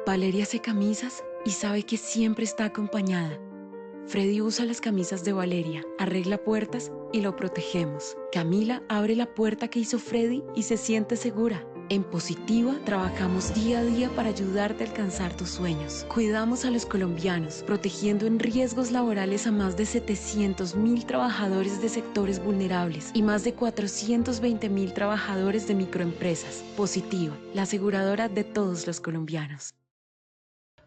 Valeria hace camisas y sabe que siempre está acompañada. Freddy usa las camisas de Valeria, arregla puertas y lo protegemos. Camila abre la puerta que hizo Freddy y se siente segura. En Positiva trabajamos día a día para ayudarte a alcanzar tus sueños. Cuidamos a los colombianos, protegiendo en riesgos laborales a más de 700.000 trabajadores de sectores vulnerables y más de 420.000 trabajadores de microempresas. Positiva, la aseguradora de todos los colombianos.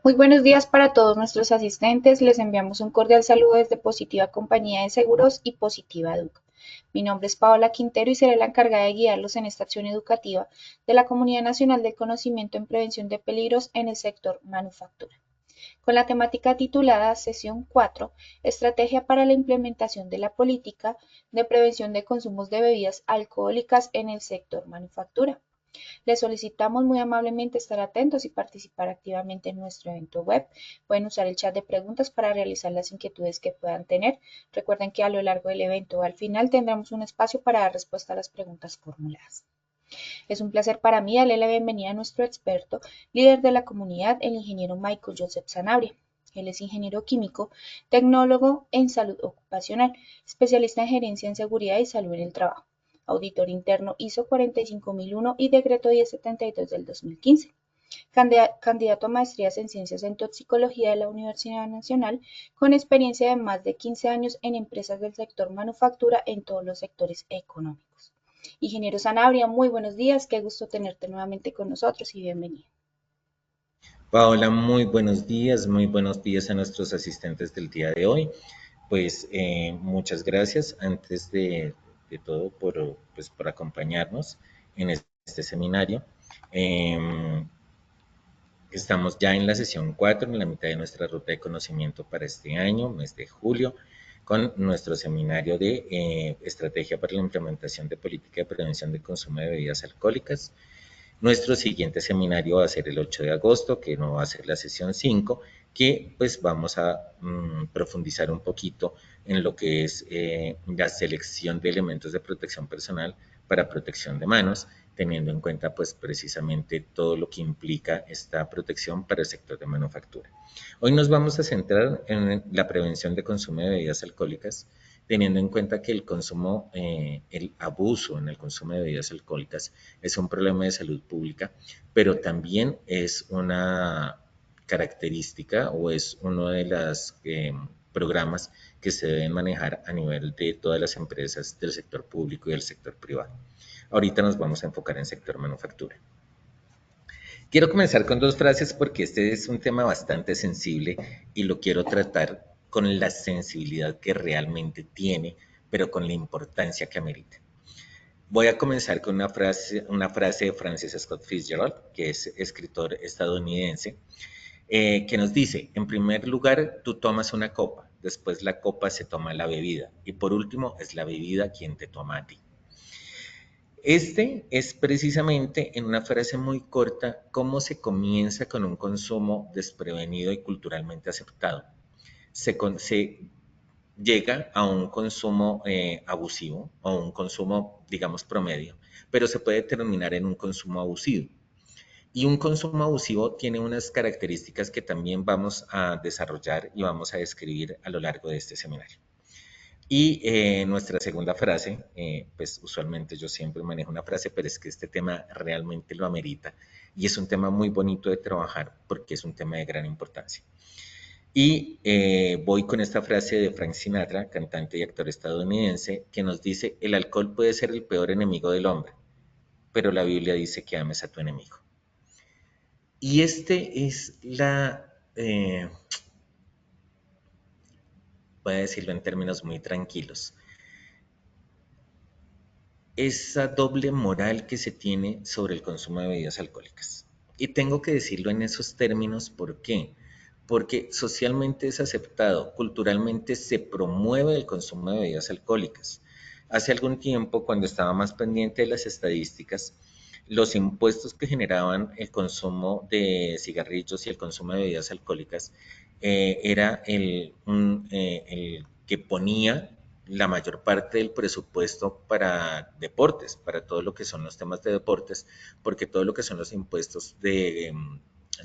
Muy buenos días para todos nuestros asistentes. Les enviamos un cordial saludo desde Positiva Compañía de Seguros y Positiva Educa. Mi nombre es Paola Quintero y seré la encargada de guiarlos en esta acción educativa de la Comunidad Nacional del Conocimiento en Prevención de Peligros en el sector manufactura. Con la temática titulada Sesión 4, Estrategia para la implementación de la política de prevención de consumos de bebidas alcohólicas en el sector manufactura. Les solicitamos muy amablemente estar atentos y participar activamente en nuestro evento web. Pueden usar el chat de preguntas para realizar las inquietudes que puedan tener. Recuerden que a lo largo del evento o al final tendremos un espacio para dar respuesta a las preguntas formuladas. Es un placer para mí darle la bienvenida a nuestro experto, líder de la comunidad, el ingeniero Michael Joseph Sanabria. Él es ingeniero químico, tecnólogo en salud ocupacional, especialista en gerencia en seguridad y salud en el trabajo, auditor interno ISO 45001 y decreto 1072 del 2015. Candidato a maestrías en ciencias en toxicología de la Universidad Nacional, con experiencia de más de 15 años en empresas del sector manufactura en todos los sectores económicos. Ingeniero Sanabria, muy buenos días, qué gusto tenerte nuevamente con nosotros y bienvenido. Paola, muy buenos días a nuestros asistentes del día de hoy. Pues muchas gracias antes de todo por acompañarnos en este seminario. Estamos ya en la sesión 4, en la mitad de nuestra ruta de conocimiento para este año, mes de julio, con nuestro seminario de Estrategia para la Implementación de Política de Prevención de Consumo de Bebidas Alcohólicas. Nuestro siguiente seminario va a ser el 8 de agosto, que no va a ser la sesión 5, que pues vamos a profundizar un poquito en lo que es la selección de elementos de protección personal para protección de manos, teniendo en cuenta pues precisamente todo lo que implica esta protección para el sector de manufactura. Hoy nos vamos a centrar en la prevención de consumo de bebidas alcohólicas, teniendo en cuenta que el consumo, el abuso en el consumo de bebidas alcohólicas es un problema de salud pública, pero también es una característica o es uno de los programas que se deben manejar a nivel de todas las empresas del sector público y del sector privado. Ahorita nos vamos a enfocar en sector manufactura. Quiero comenzar con dos frases porque este es un tema bastante sensible y lo quiero tratar con la sensibilidad que realmente tiene, pero con la importancia que amerita. Voy a comenzar con una frase de Francis Scott Fitzgerald, que es escritor estadounidense, que nos dice, en primer lugar, tú tomas una copa, después la copa se toma la bebida y por último es la bebida quien te toma a ti. Este es precisamente, en una frase muy corta, cómo se comienza con un consumo desprevenido y culturalmente aceptado. Se llega a un consumo abusivo o un consumo, digamos, promedio, pero se puede terminar en un consumo abusivo. Y un consumo abusivo tiene unas características que también vamos a desarrollar y vamos a describir a lo largo de este seminario. Y nuestra segunda frase, pues usualmente yo siempre manejo una frase, pero es que este tema realmente lo amerita y es un tema muy bonito de trabajar porque es un tema de gran importancia. Y voy con esta frase de Frank Sinatra, cantante y actor estadounidense, que nos dice, el alcohol puede ser el peor enemigo del hombre, pero la Biblia dice que ames a tu enemigo. Y este es voy a decirlo en términos muy tranquilos, esa doble moral que se tiene sobre el consumo de bebidas alcohólicas. Y tengo que decirlo en esos términos, ¿por qué? Porque socialmente es aceptado, culturalmente se promueve el consumo de bebidas alcohólicas. Hace algún tiempo, cuando estaba más pendiente de las estadísticas, los impuestos que generaban el consumo de cigarrillos y el consumo de bebidas alcohólicas era el que ponía la mayor parte del presupuesto para deportes, para todo lo que son los temas de deportes, porque todo lo que son los impuestos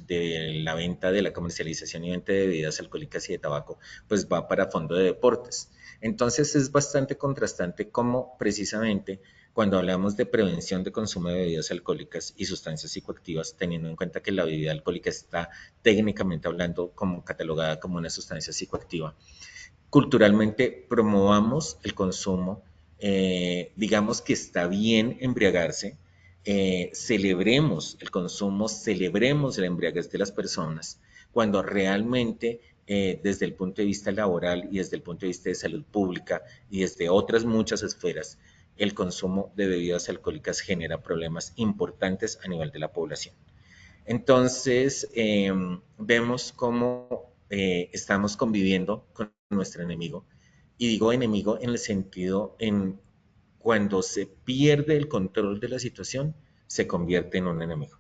de la venta, de la comercialización y venta de bebidas alcohólicas y de tabaco, pues va para fondo de deportes. Entonces es bastante contrastante cómo precisamente cuando hablamos de prevención de consumo de bebidas alcohólicas y sustancias psicoactivas, teniendo en cuenta que la bebida alcohólica está técnicamente hablando como catalogada como una sustancia psicoactiva, culturalmente promovamos el consumo, digamos que está bien embriagarse, celebremos el consumo, celebremos la embriaguez de las personas, cuando realmente desde el punto de vista laboral y desde el punto de vista de salud pública y desde otras muchas esferas, el consumo de bebidas alcohólicas genera problemas importantes a nivel de la población. Entonces, vemos cómo estamos conviviendo con nuestro enemigo. Y digo enemigo en el sentido en cuando se pierde el control de la situación, se convierte en un enemigo.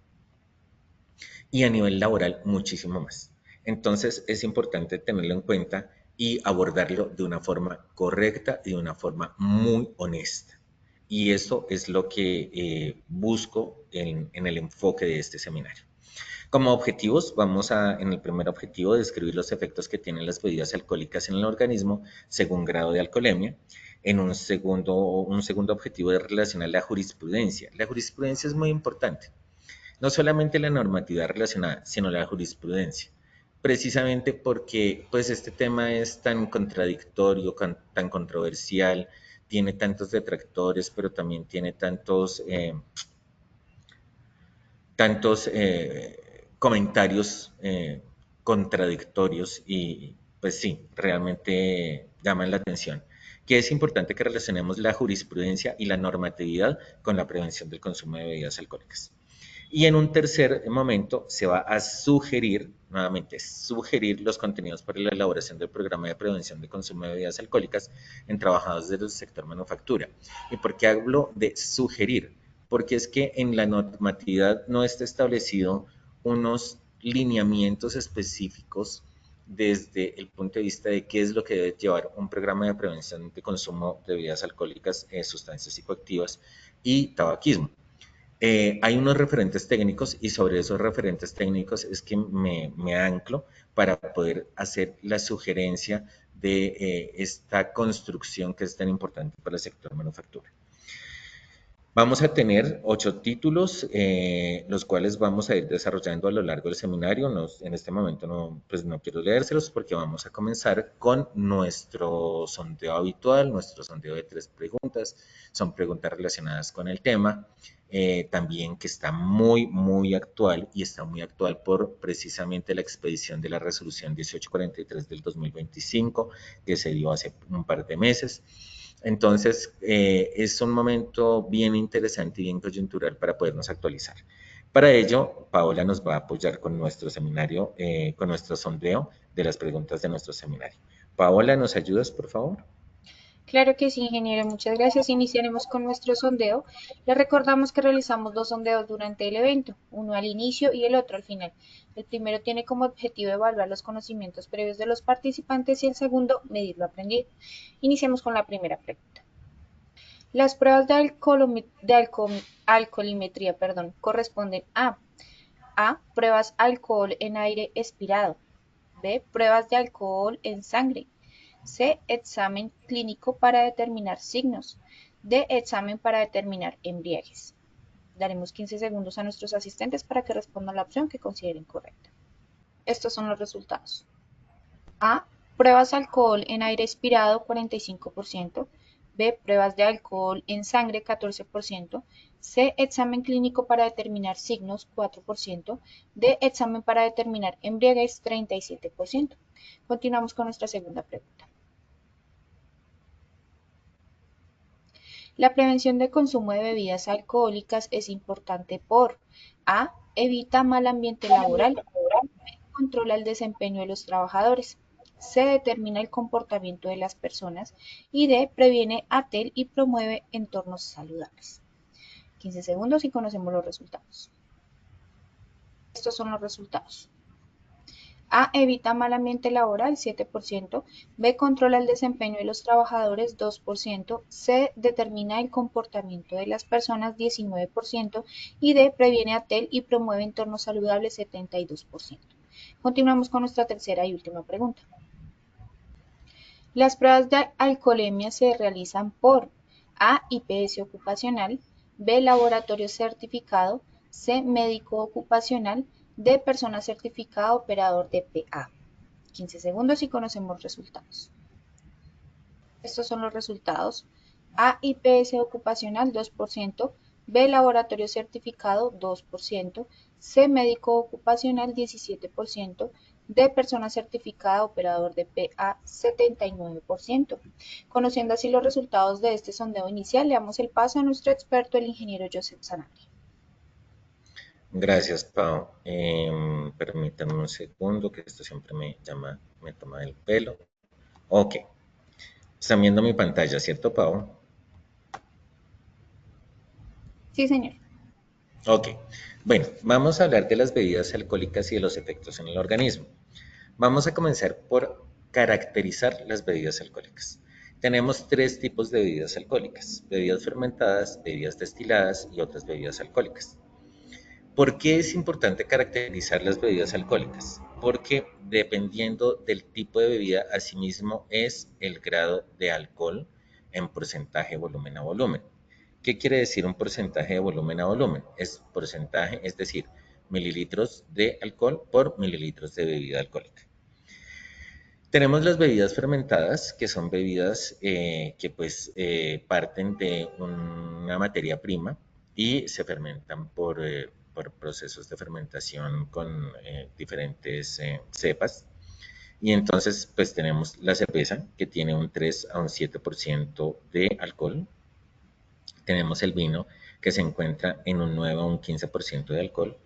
Y a nivel laboral, muchísimo más. Entonces, es importante tenerlo en cuenta y abordarlo de una forma correcta y de una forma muy honesta. Y eso es lo que busco en el enfoque de este seminario. Como objetivos, vamos a, en el primer objetivo, describir los efectos que tienen las bebidas alcohólicas en el organismo según grado de alcoholemia. En un segundo objetivo es relacionar la jurisprudencia. La jurisprudencia es muy importante, no solamente la normatividad relacionada, sino la jurisprudencia. Precisamente porque pues, este tema es tan contradictorio, tan controversial, tiene tantos detractores, pero también tiene tantos comentarios contradictorios y pues sí, realmente llaman la atención, que es importante que relacionemos la jurisprudencia y la normatividad con la prevención del consumo de bebidas alcohólicas. Y en un tercer momento se va a sugerir, nuevamente, sugerir los contenidos para la elaboración del programa de prevención de consumo de bebidas alcohólicas en trabajadores del sector manufactura. ¿Y por qué hablo de sugerir? Porque es que en la normatividad no está establecido unos lineamientos específicos desde el punto de vista de qué es lo que debe llevar un programa de prevención de consumo de bebidas alcohólicas, sustancias psicoactivas y tabaquismo. Hay unos referentes técnicos y sobre esos referentes técnicos es que me anclo para poder hacer la sugerencia de esta construcción que es tan importante para el sector manufactura. Vamos a tener 8 títulos, los cuales vamos a ir desarrollando a lo largo del seminario. En este momento pues no quiero leérselos porque vamos a comenzar con nuestro sondeo habitual, nuestro sondeo de 3 preguntas. Son preguntas relacionadas con el tema, también que está muy actual y está muy actual por precisamente la expedición de la resolución 1843 del 2025 que se dio hace un par de meses. Entonces, es un momento bien interesante y bien coyuntural para podernos actualizar. Para ello, Paola nos va a apoyar con nuestro seminario, con nuestro sondeo de las preguntas de nuestro seminario. Paola, ¿nos ayudas, por favor? Claro que sí, ingeniero, muchas gracias. Iniciaremos con nuestro sondeo. Les recordamos que realizamos 2 sondeos durante el evento, uno al inicio y el otro al final. El primero tiene como objetivo evaluar los conocimientos previos de los participantes y el segundo, medir lo aprendido. Iniciemos con la primera pregunta. Las pruebas de alcoholimetría, corresponden a A. Pruebas alcohol en aire expirado. B. Pruebas de alcohol en sangre. C. Examen clínico para determinar signos. D. Examen para determinar embriaguez. Daremos 15 segundos a nuestros asistentes para que respondan la opción que consideren correcta. Estos son los resultados. A. Pruebas alcohol en aire expirado 45%. B. Pruebas de alcohol en sangre 14%. C. Examen clínico para determinar signos 4%. D. Examen para determinar embriaguez 37%. Continuamos con nuestra segunda pregunta. La prevención del consumo de bebidas alcohólicas es importante por A. Evita mal ambiente laboral. B. Controla el desempeño de los trabajadores. C. Determina el comportamiento de las personas. Y D. Previene ATEL y promueve entornos saludables. 15 segundos y conocemos los resultados. Estos son los resultados. A. Evita mal ambiente laboral, 7%. B. Controla el desempeño de los trabajadores, 2%. C. Determina el comportamiento de las personas, 19%. Y D. Previene a TEL y promueve entornos saludables, 72%. Continuamos con nuestra tercera y última pregunta. Las pruebas de alcoholemia se realizan por A. IPS ocupacional, B. Laboratorio certificado, C. Médico ocupacional, D. Persona certificada operador de PA. 15 segundos y conocemos resultados. Estos son los resultados. A. IPS ocupacional, 2%. B. Laboratorio certificado, 2%. C. Médico ocupacional, 17%. D. Persona certificada operador de PA, 79%. Conociendo así los resultados de este sondeo inicial, le damos el paso a nuestro experto, el ingeniero Joseph Sanabria. Gracias, Pau. Permítanme un segundo, que esto siempre me toma el pelo. Ok. Están viendo mi pantalla, ¿cierto, Pau? Sí, señor. Ok. Bueno, vamos a hablar de las bebidas alcohólicas y de los efectos en el organismo. Vamos a comenzar por caracterizar las bebidas alcohólicas. Tenemos tres tipos de bebidas alcohólicas: bebidas fermentadas, bebidas destiladas y otras bebidas alcohólicas. ¿Por qué es importante caracterizar las bebidas alcohólicas? Porque dependiendo del tipo de bebida, asimismo es el grado de alcohol en porcentaje volumen a volumen. ¿Qué quiere decir un porcentaje de volumen a volumen? Es porcentaje, es decir, mililitros de alcohol por mililitros de bebida alcohólica. Tenemos las bebidas fermentadas, que son bebidas que pues parten de una materia prima y se fermentan por procesos de fermentación con diferentes cepas. Y entonces pues tenemos la cerveza, que tiene un 3 a un 7% de alcohol. Tenemos el vino, que se encuentra en un 9 a un 15% de alcohol.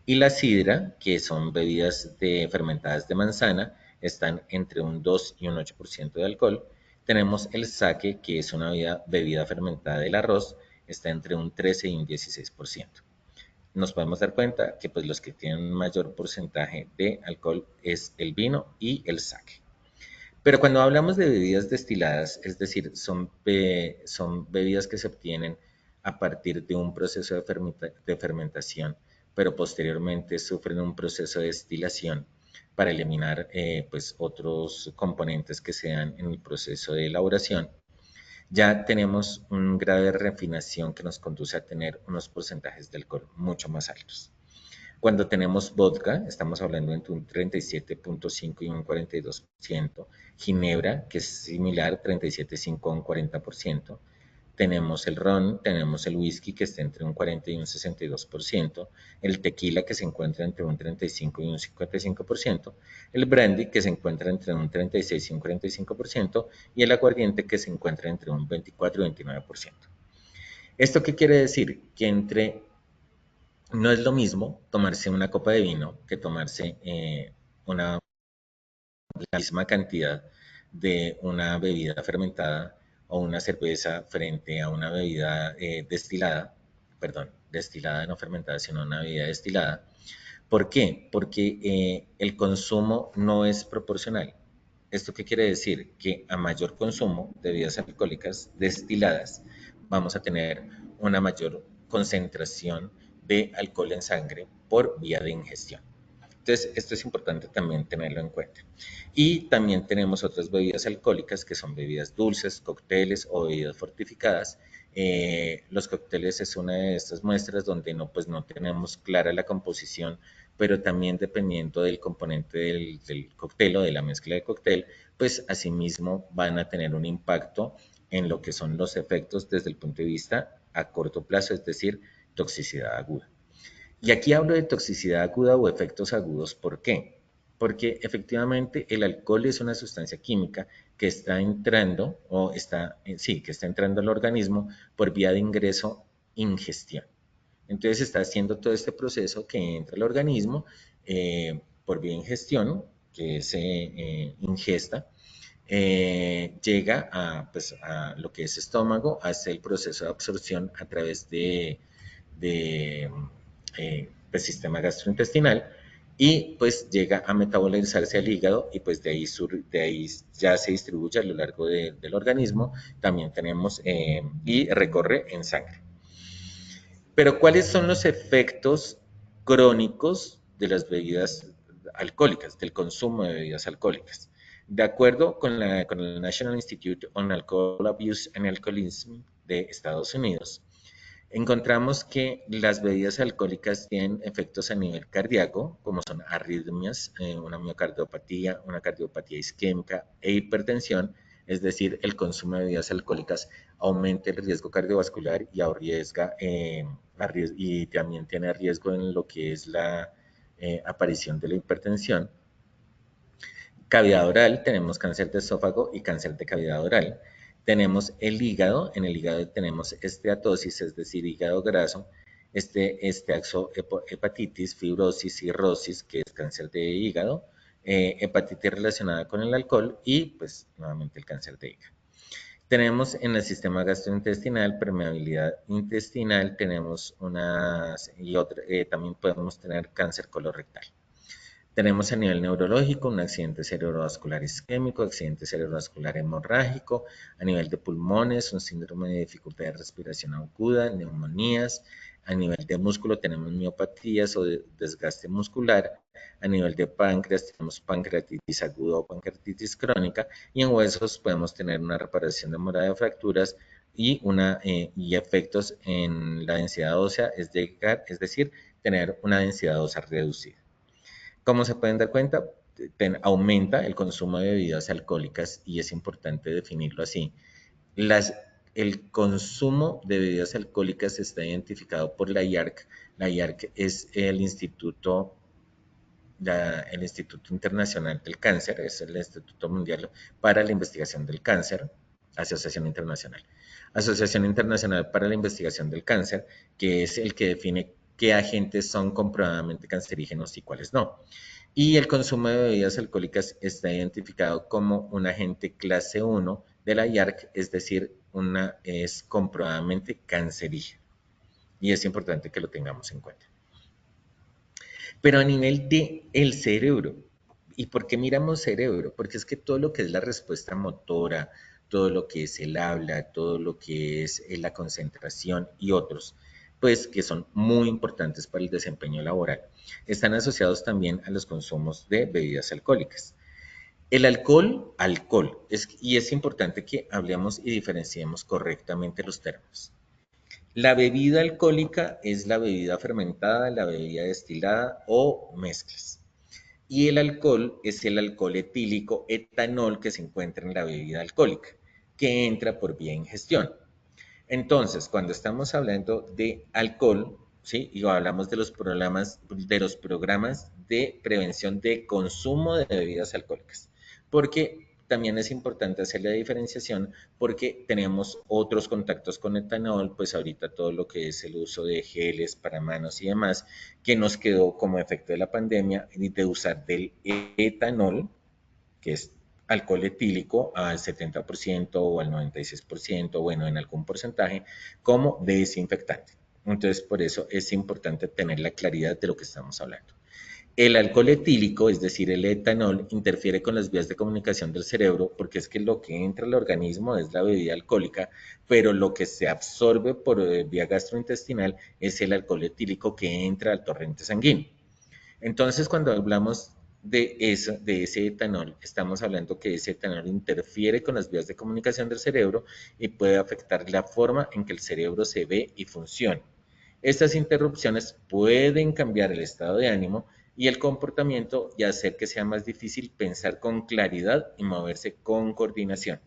Y la sidra, que son bebidas fermentadas de manzana, están entre un 2 y un 8% de alcohol. Tenemos el sake, que es una bebida fermentada del arroz, está entre un 13 y un 16%. Nos podemos dar cuenta que pues, los que tienen un mayor porcentaje de alcohol es el vino y el sake. Pero cuando hablamos de bebidas destiladas, es decir, son bebidas que se obtienen a partir de un proceso de fermentación, pero posteriormente sufren un proceso de destilación para eliminar pues, otros componentes que se dan en el proceso de elaboración. Ya tenemos un grado de refinación que nos conduce a tener unos porcentajes de alcohol mucho más altos. Cuando tenemos vodka, estamos hablando entre un 37.5 y un 42%. Ginebra, que es similar, 37.5 a un 40%. Tenemos el ron, tenemos el whisky, que está entre un 40 y un 62%. El tequila, que se encuentra entre un 35 y un 55%. El brandy, que se encuentra entre un 36 y un 45%. Y el aguardiente, que se encuentra entre un 24 y 29%. ¿Esto qué quiere decir? Que no es lo mismo tomarse una copa de vino que tomarse la misma cantidad de una bebida fermentada o una cerveza frente a una bebida destilada, perdón, destilada no fermentada, sino una bebida destilada. ¿Por qué? Porque el consumo no es proporcional. ¿Esto qué quiere decir? Que a mayor consumo de bebidas alcohólicas destiladas, vamos a tener una mayor concentración de alcohol en sangre por vía de ingestión. Entonces, esto es importante también tenerlo en cuenta. Y también tenemos otras bebidas alcohólicas que son bebidas dulces, cócteles o bebidas fortificadas. Los cócteles es una de estas muestras donde pues no tenemos clara la composición, pero también dependiendo del componente del cóctel o de la mezcla de cóctel, pues asimismo van a tener un impacto en lo que son los efectos desde el punto de vista a corto plazo, es decir, toxicidad aguda. Y aquí hablo de toxicidad aguda o efectos agudos. ¿Por qué? Porque efectivamente el alcohol es una sustancia química que está entrando, que está entrando al organismo por vía de ingreso, ingestión. Entonces está haciendo todo este proceso que entra al organismo por vía de ingestión, que se ingesta, llega pues, a lo que es estómago, hace el proceso de absorción a través del sistema gastrointestinal y pues llega a metabolizarse al hígado y pues de ahí ya se distribuye a lo largo del organismo. También tenemos y recorre en sangre. Pero ¿cuáles son los efectos crónicos de las bebidas alcohólicas, del consumo de bebidas alcohólicas? De acuerdo con el National Institute on Alcohol Abuse and Alcoholism de Estados Unidos, encontramos que las bebidas alcohólicas tienen efectos a nivel cardíaco, como son arritmias, una miocardiopatía, una cardiopatía isquémica e hipertensión, es decir, el consumo de bebidas alcohólicas aumenta el riesgo cardiovascular y y también tiene riesgo en lo que es la aparición de la hipertensión. Cavidad oral, tenemos cáncer de esófago y cáncer de cavidad oral. Tenemos el hígado, en el hígado tenemos esteatosis, es decir, hígado graso, hepatitis, fibrosis, cirrosis, que es cáncer de hígado, hepatitis relacionada con el alcohol y pues nuevamente el cáncer de hígado. Tenemos en el sistema gastrointestinal permeabilidad intestinal, tenemos también podemos tener cáncer colorectal. Tenemos a nivel neurológico un accidente cerebrovascular isquémico, accidente cerebrovascular hemorrágico, a nivel de pulmones un síndrome de dificultad de respiración aguda, neumonías, a nivel de músculo tenemos miopatías o desgaste muscular, a nivel de páncreas tenemos pancreatitis aguda o pancreatitis crónica y en huesos podemos tener una reparación demorada de fracturas y efectos en la densidad ósea, es decir, tener una densidad ósea reducida. Como se pueden dar cuenta, aumenta el consumo de bebidas alcohólicas y es importante definirlo así. El consumo de bebidas alcohólicas está identificado por la IARC. La IARC es el Instituto Internacional del Cáncer, es el Instituto Mundial para la Investigación del Cáncer, Asociación Internacional. Asociación Internacional para la Investigación del Cáncer, que es el que define qué agentes son comprobadamente cancerígenos y cuáles no. Y el consumo de bebidas alcohólicas está identificado como un agente clase 1 de la IARC, es decir, es comprobadamente cancerígeno. Y es importante que lo tengamos en cuenta. Pero a nivel del cerebro, ¿y por qué miramos cerebro? Porque es que todo lo que es la respuesta motora, todo lo que es el habla, todo lo que es la concentración y otros, pues que son muy importantes para el desempeño laboral, están asociados también a los consumos de bebidas alcohólicas. El alcohol, y es importante que hablemos y diferenciemos correctamente los términos. La bebida alcohólica es la bebida fermentada, la bebida destilada o mezclas. Y el alcohol es el alcohol etílico, etanol, que se encuentra en la bebida alcohólica, que entra por vía ingestión. Entonces, cuando estamos hablando de alcohol, ¿sí? Y hablamos de los programas de prevención de consumo de bebidas alcohólicas, porque también es importante hacer la diferenciación porque tenemos otros contactos con etanol, pues ahorita todo lo que es el uso de geles para manos y demás, que nos quedó como efecto de la pandemia de usar del etanol, que es alcohol etílico, al 70% o al 96%, bueno, en algún porcentaje, como desinfectante. Entonces, por eso es importante tener la claridad de lo que estamos hablando. El alcohol etílico, es decir, el etanol, interfiere con las vías de comunicación del cerebro porque es que lo que entra al organismo es la bebida alcohólica, pero lo que se absorbe por vía gastrointestinal es el alcohol etílico que entra al torrente sanguíneo. Entonces, cuando hablamos de ese etanol, estamos hablando que ese etanol interfiere con las vías de comunicación del cerebro y puede afectar la forma en que el cerebro se ve y funciona. Estas interrupciones pueden cambiar el estado de ánimo y el comportamiento y hacer que sea más difícil pensar con claridad y moverse con coordinación.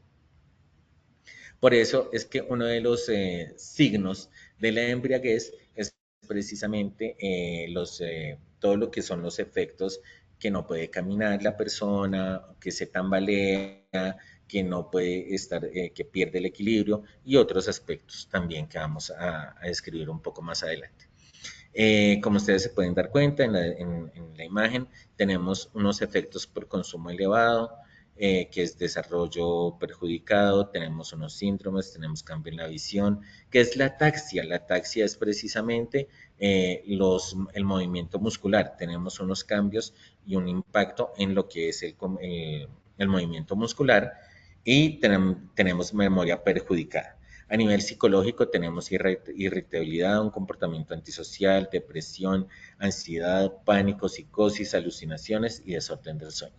Por eso es que uno de los signos de la embriaguez es precisamente todo lo que son los efectos que no puede caminar la persona, que se tambalea, que no puede estar, que pierde el equilibrio y otros aspectos también que vamos a describir un poco más adelante. Como ustedes se pueden dar cuenta en la imagen, tenemos unos efectos por consumo elevado, que es desarrollo perjudicado, tenemos unos síndromes, tenemos cambio en la visión, que es la ataxia. La ataxia es precisamente el movimiento muscular. Tenemos unos cambios y un impacto en lo que es el movimiento muscular y tenemos memoria perjudicada. A nivel psicológico tenemos irritabilidad, un comportamiento antisocial, depresión, ansiedad, pánico, psicosis, alucinaciones y desorden del sueño.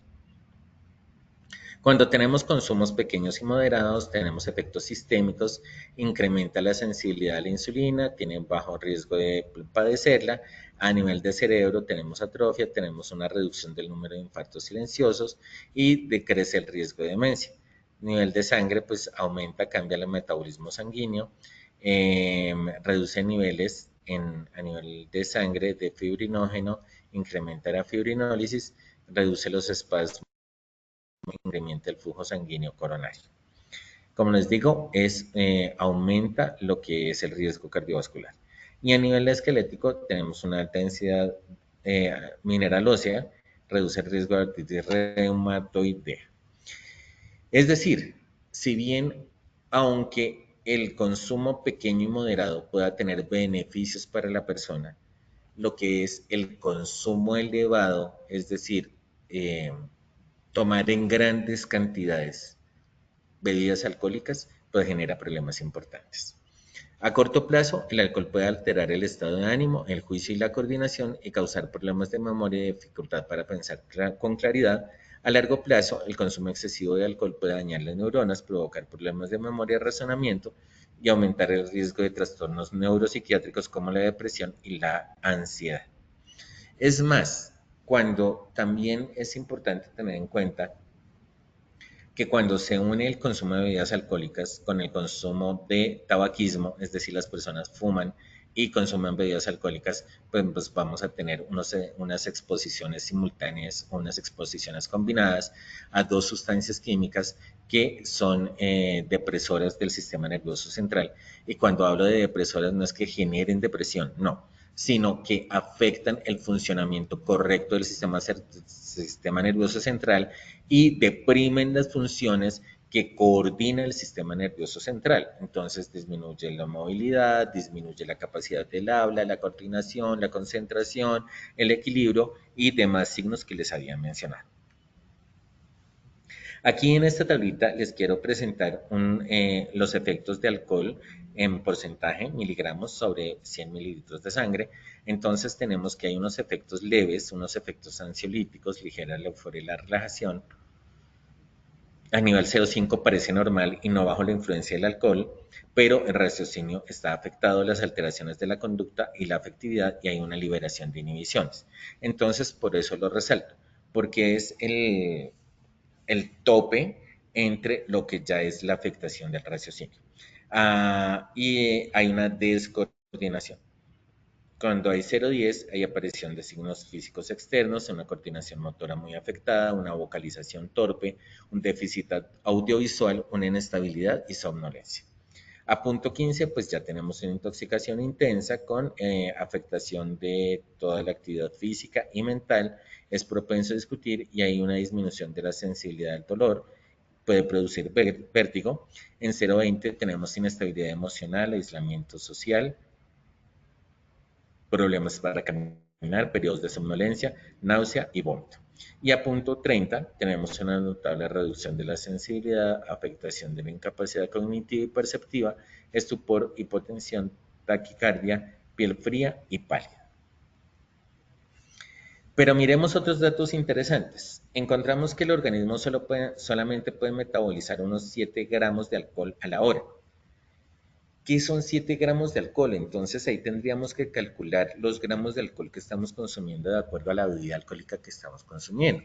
Cuando tenemos consumos pequeños y moderados, tenemos efectos sistémicos, incrementa la sensibilidad a la insulina, tiene bajo riesgo de padecerla. A nivel de cerebro tenemos atrofia, tenemos una reducción del número de infartos silenciosos y decrece el riesgo de demencia. A nivel de sangre, pues aumenta, cambia el metabolismo sanguíneo, reduce niveles a nivel de sangre de fibrinógeno, incrementa la fibrinólisis, reduce los espasmos, incrementa el flujo sanguíneo coronario. Como les digo, aumenta lo que es el riesgo cardiovascular. Y a nivel esquelético tenemos una alta densidad mineral ósea, reduce el riesgo de artritis reumatoidea. Es decir, si bien, aunque el consumo pequeño y moderado pueda tener beneficios para la persona, lo que es el consumo elevado, es decir, tomar en grandes cantidades bebidas alcohólicas, pues genera problemas importantes. A corto plazo, el alcohol puede alterar el estado de ánimo, el juicio y la coordinación y causar problemas de memoria y dificultad para pensar con claridad. A largo plazo, el consumo excesivo de alcohol puede dañar las neuronas, provocar problemas de memoria y razonamiento y aumentar el riesgo de trastornos neuropsiquiátricos como la depresión y la ansiedad. Es más, cuando también es importante tener en cuenta que cuando se une el consumo de bebidas alcohólicas con el consumo de tabaquismo, es decir, las personas fuman y consumen bebidas alcohólicas, pues vamos a tener unas exposiciones simultáneas o unas exposiciones combinadas a dos sustancias químicas que son depresoras del sistema nervioso central. Y cuando hablo de depresoras no es que generen depresión, no, sino que afectan el funcionamiento correcto del sistema nervioso central y deprimen las funciones que coordina el sistema nervioso central. Entonces disminuye la movilidad, disminuye la capacidad del habla, la coordinación, la concentración, el equilibrio y demás signos que les había mencionado. Aquí en esta tablita les quiero presentar los efectos de alcohol en porcentaje, miligramos sobre 100 mililitros de sangre. Entonces tenemos que hay unos efectos leves, unos efectos ansiolíticos, ligera la euforia y la relajación. A nivel CO5 parece normal y no bajo la influencia del alcohol, pero el raciocinio está afectado, las alteraciones de la conducta y la afectividad y hay una liberación de inhibiciones. Entonces, por eso lo resalto, porque es el tope entre lo que ya es la afectación del raciocinio. Y hay una descoordinación. Cuando hay 0-10 hay aparición de signos físicos externos, una coordinación motora muy afectada, una vocalización torpe, un déficit audiovisual, una inestabilidad y somnolencia. A punto 15, pues ya tenemos una intoxicación intensa con afectación de toda la actividad física y mental, es propenso a discutir y hay una disminución de la sensibilidad del dolor, puede producir vértigo. En 0-20 tenemos inestabilidad emocional, aislamiento social, problemas para caminar, periodos de somnolencia, náusea y vómito. Y a punto 30 tenemos una notable reducción de la sensibilidad, afectación de la incapacidad cognitiva y perceptiva, estupor, hipotensión, taquicardia, piel fría y pálida. Pero miremos otros datos interesantes. Encontramos que el organismo solamente puede metabolizar unos 7 gramos de alcohol a la hora. ¿Qué son 7 gramos de alcohol? Entonces ahí tendríamos que calcular los gramos de alcohol que estamos consumiendo de acuerdo a la bebida alcohólica que estamos consumiendo.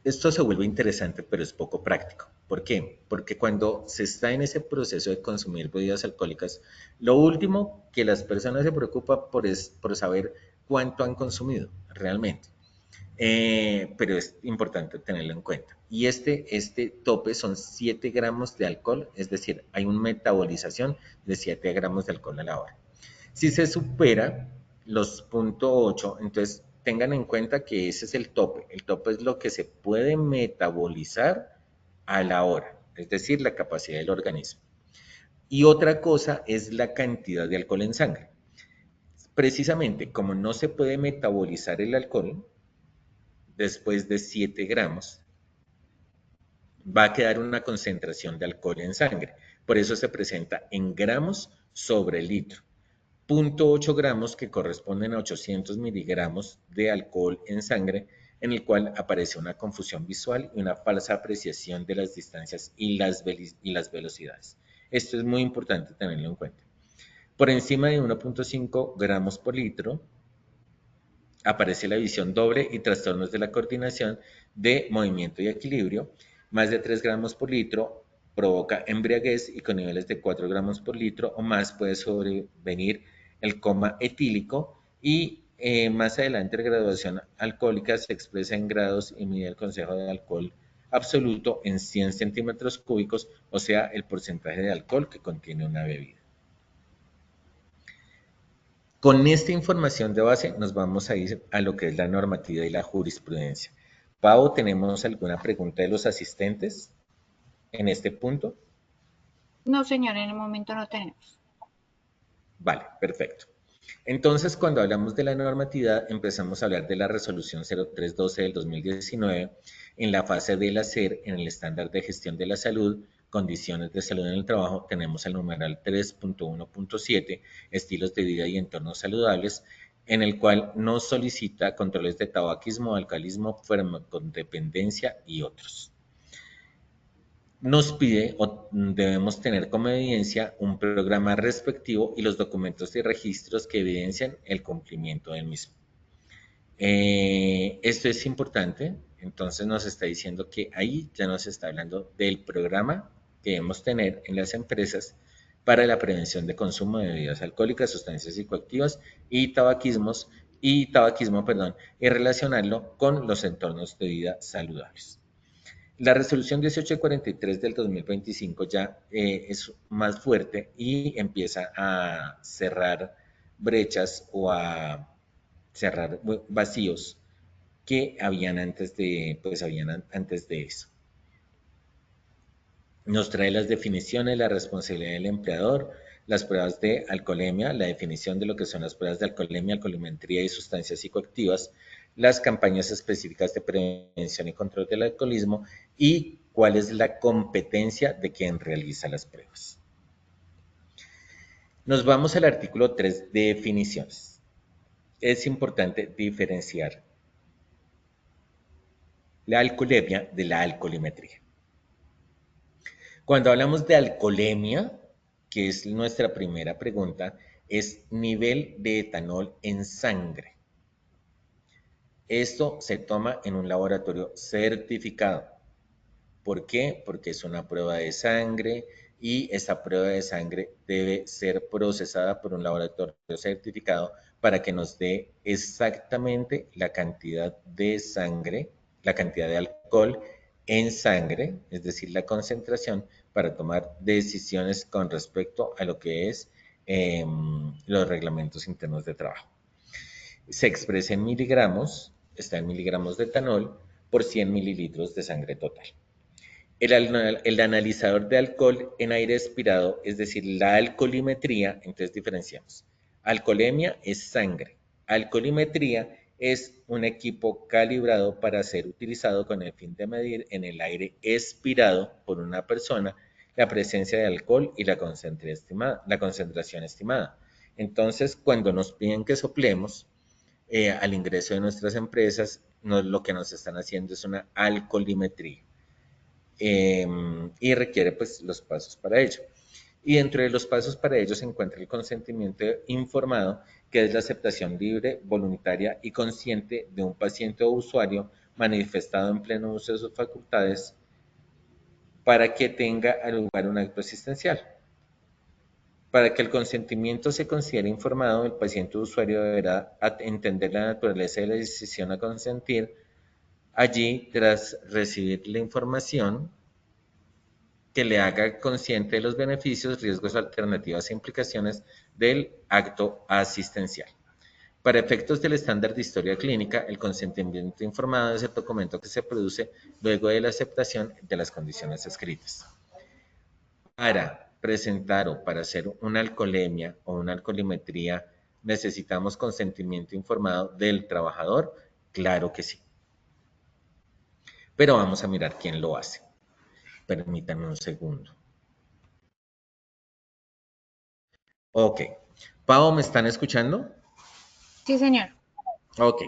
Esto se vuelve interesante, pero es poco práctico. ¿Por qué? Porque cuando se está en ese proceso de consumir bebidas alcohólicas, lo último que las personas se preocupan es por saber cuánto han consumido realmente. Pero es importante tenerlo en cuenta. Y este tope son 7 gramos de alcohol, es decir, hay una metabolización de 7 gramos de alcohol a la hora. Si se supera los 0.8, entonces tengan en cuenta que ese es el tope. El tope es lo que se puede metabolizar a la hora, es decir, la capacidad del organismo. Y otra cosa es la cantidad de alcohol en sangre. Precisamente como no se puede metabolizar el alcohol, después de 7 gramos, va a quedar una concentración de alcohol en sangre. Por eso se presenta en gramos sobre litro. 0,8 gramos que corresponden a 800 miligramos de alcohol en sangre, en el cual aparece una confusión visual y una falsa apreciación de las distancias y las velocidades. Esto es muy importante tenerlo en cuenta. Por encima de 1,5 gramos por litro, aparece la visión doble y trastornos de la coordinación de movimiento y equilibrio. Más de 3 gramos por litro provoca embriaguez y con niveles de 4 gramos por litro o más puede sobrevenir el coma etílico y más adelante la graduación alcohólica se expresa en grados y mide el concejo de alcohol absoluto en 100 centímetros cúbicos, o sea, el porcentaje de alcohol que contiene una bebida. Con esta información de base nos vamos a ir a lo que es la normativa y la jurisprudencia. Pau, ¿tenemos alguna pregunta de los asistentes en este punto? No, señor, en el momento no tenemos. Vale, perfecto. Entonces, cuando hablamos de la normatividad, empezamos a hablar de la resolución 0312 del 2019 en la fase del hacer en el estándar de gestión de la salud, condiciones de salud en el trabajo, tenemos el numeral 3.1.7, estilos de vida y entornos saludables, en el cual nos solicita controles de tabaquismo, alcoholismo, farmacodependencia y otros. Nos pide o debemos tener como evidencia un programa respectivo y los documentos y registros que evidencian el cumplimiento del mismo. Esto es importante, entonces nos está diciendo que ahí ya nos está hablando del programa que debemos tener en las empresas para la prevención de consumo de bebidas alcohólicas, sustancias psicoactivas y tabaquismo, y relacionarlo con los entornos de vida saludables. La resolución 1843 del 2025 ya es más fuerte y empieza a cerrar brechas o a cerrar vacíos que habían antes de eso. Nos trae las definiciones, la responsabilidad del empleador, las pruebas de alcoholemia, la definición de lo que son las pruebas de alcoholemia, alcoholimetría y sustancias psicoactivas, las campañas específicas de prevención y control del alcoholismo y cuál es la competencia de quien realiza las pruebas. Nos vamos al artículo 3, definiciones. Es importante diferenciar la alcoholemia de la alcoholimetría. Cuando hablamos de alcoholemia, que es nuestra primera pregunta, es nivel de etanol en sangre. Esto se toma en un laboratorio certificado. ¿Por qué? Porque es una prueba de sangre y esa prueba de sangre debe ser procesada por un laboratorio certificado para que nos dé exactamente la cantidad de sangre, la cantidad de alcohol en sangre, es decir, la concentración para tomar decisiones con respecto a lo que es los reglamentos internos de trabajo. Se expresa en miligramos, está en miligramos de etanol por 100 mililitros de sangre total. El analizador de alcohol en aire expirado, es decir, la alcoholimetría, entonces diferenciamos. Alcoholemia es sangre. Alcoholimetría es un equipo calibrado para ser utilizado con el fin de medir en el aire expirado por una persona la presencia de alcohol y la concentración estimada. Entonces, cuando nos piden que soplemos al ingreso de nuestras empresas, lo que nos están haciendo es una alcoholimetría. Y requiere pues los pasos para ello. Y dentro de los pasos para ello se encuentra el consentimiento informado, que es la aceptación libre, voluntaria y consciente de un paciente o usuario manifestado en pleno uso de sus facultades para que tenga lugar un acto asistencial. Para que el consentimiento se considere informado, el paciente o usuario deberá entender la naturaleza de la decisión a consentir. Allí, tras recibir la información, que le haga consciente de los beneficios, riesgos, alternativas e implicaciones del acto asistencial. Para efectos del estándar de historia clínica, el consentimiento informado es el documento que se produce luego de la aceptación de las condiciones escritas. Para presentar o para hacer una alcoholemia o una alcoholimetría, ¿necesitamos consentimiento informado del trabajador? Claro que sí. Pero vamos a mirar quién lo hace. Permítanme un segundo. Ok. Pau, ¿me están escuchando? Sí, señor. Ok.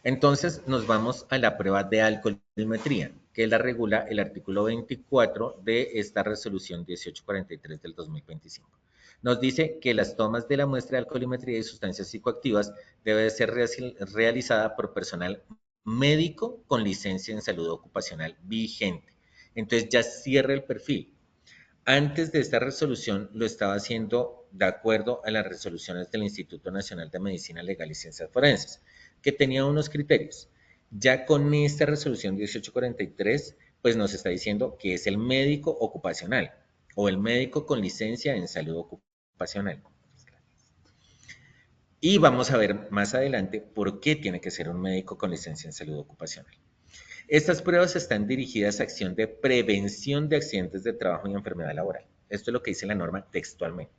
Entonces nos vamos a la prueba de alcoholimetría, que la regula el artículo 24 de esta resolución 1843 del 2025. Nos dice que las tomas de la muestra de alcoholimetría de sustancias psicoactivas debe ser realizada por personal médico con licencia en salud ocupacional vigente. Entonces ya cierra el perfil. Antes de esta resolución lo estaba haciendo de acuerdo a las resoluciones del Instituto Nacional de Medicina Legal y Ciencias Forenses, que tenía unos criterios. Ya con esta resolución 1843, pues nos está diciendo que es el médico ocupacional o el médico con licencia en salud ocupacional. Y vamos a ver más adelante por qué tiene que ser un médico con licencia en salud ocupacional. Estas pruebas están dirigidas a acción de prevención de accidentes de trabajo y enfermedad laboral. Esto es lo que dice la norma textualmente.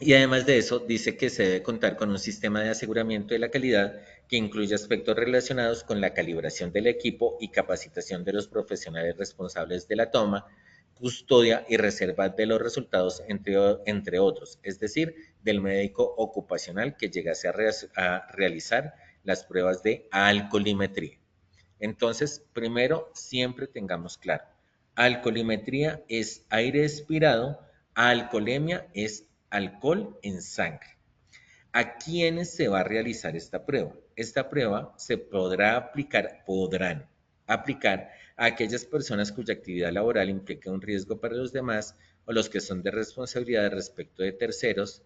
Y además de eso, dice que se debe contar con un sistema de aseguramiento de la calidad que incluye aspectos relacionados con la calibración del equipo y capacitación de los profesionales responsables de la toma, custodia y reserva de los resultados, entre otros, es decir, del médico ocupacional que llegase a realizar las pruebas de alcoholimetría. Entonces, primero, siempre tengamos claro, alcoholimetría es aire expirado, alcoholemia es alcohol en sangre. ¿A quiénes se va a realizar esta prueba? Esta prueba se podrán aplicar a aquellas personas cuya actividad laboral implique un riesgo para los demás o los que son de responsabilidad respecto de terceros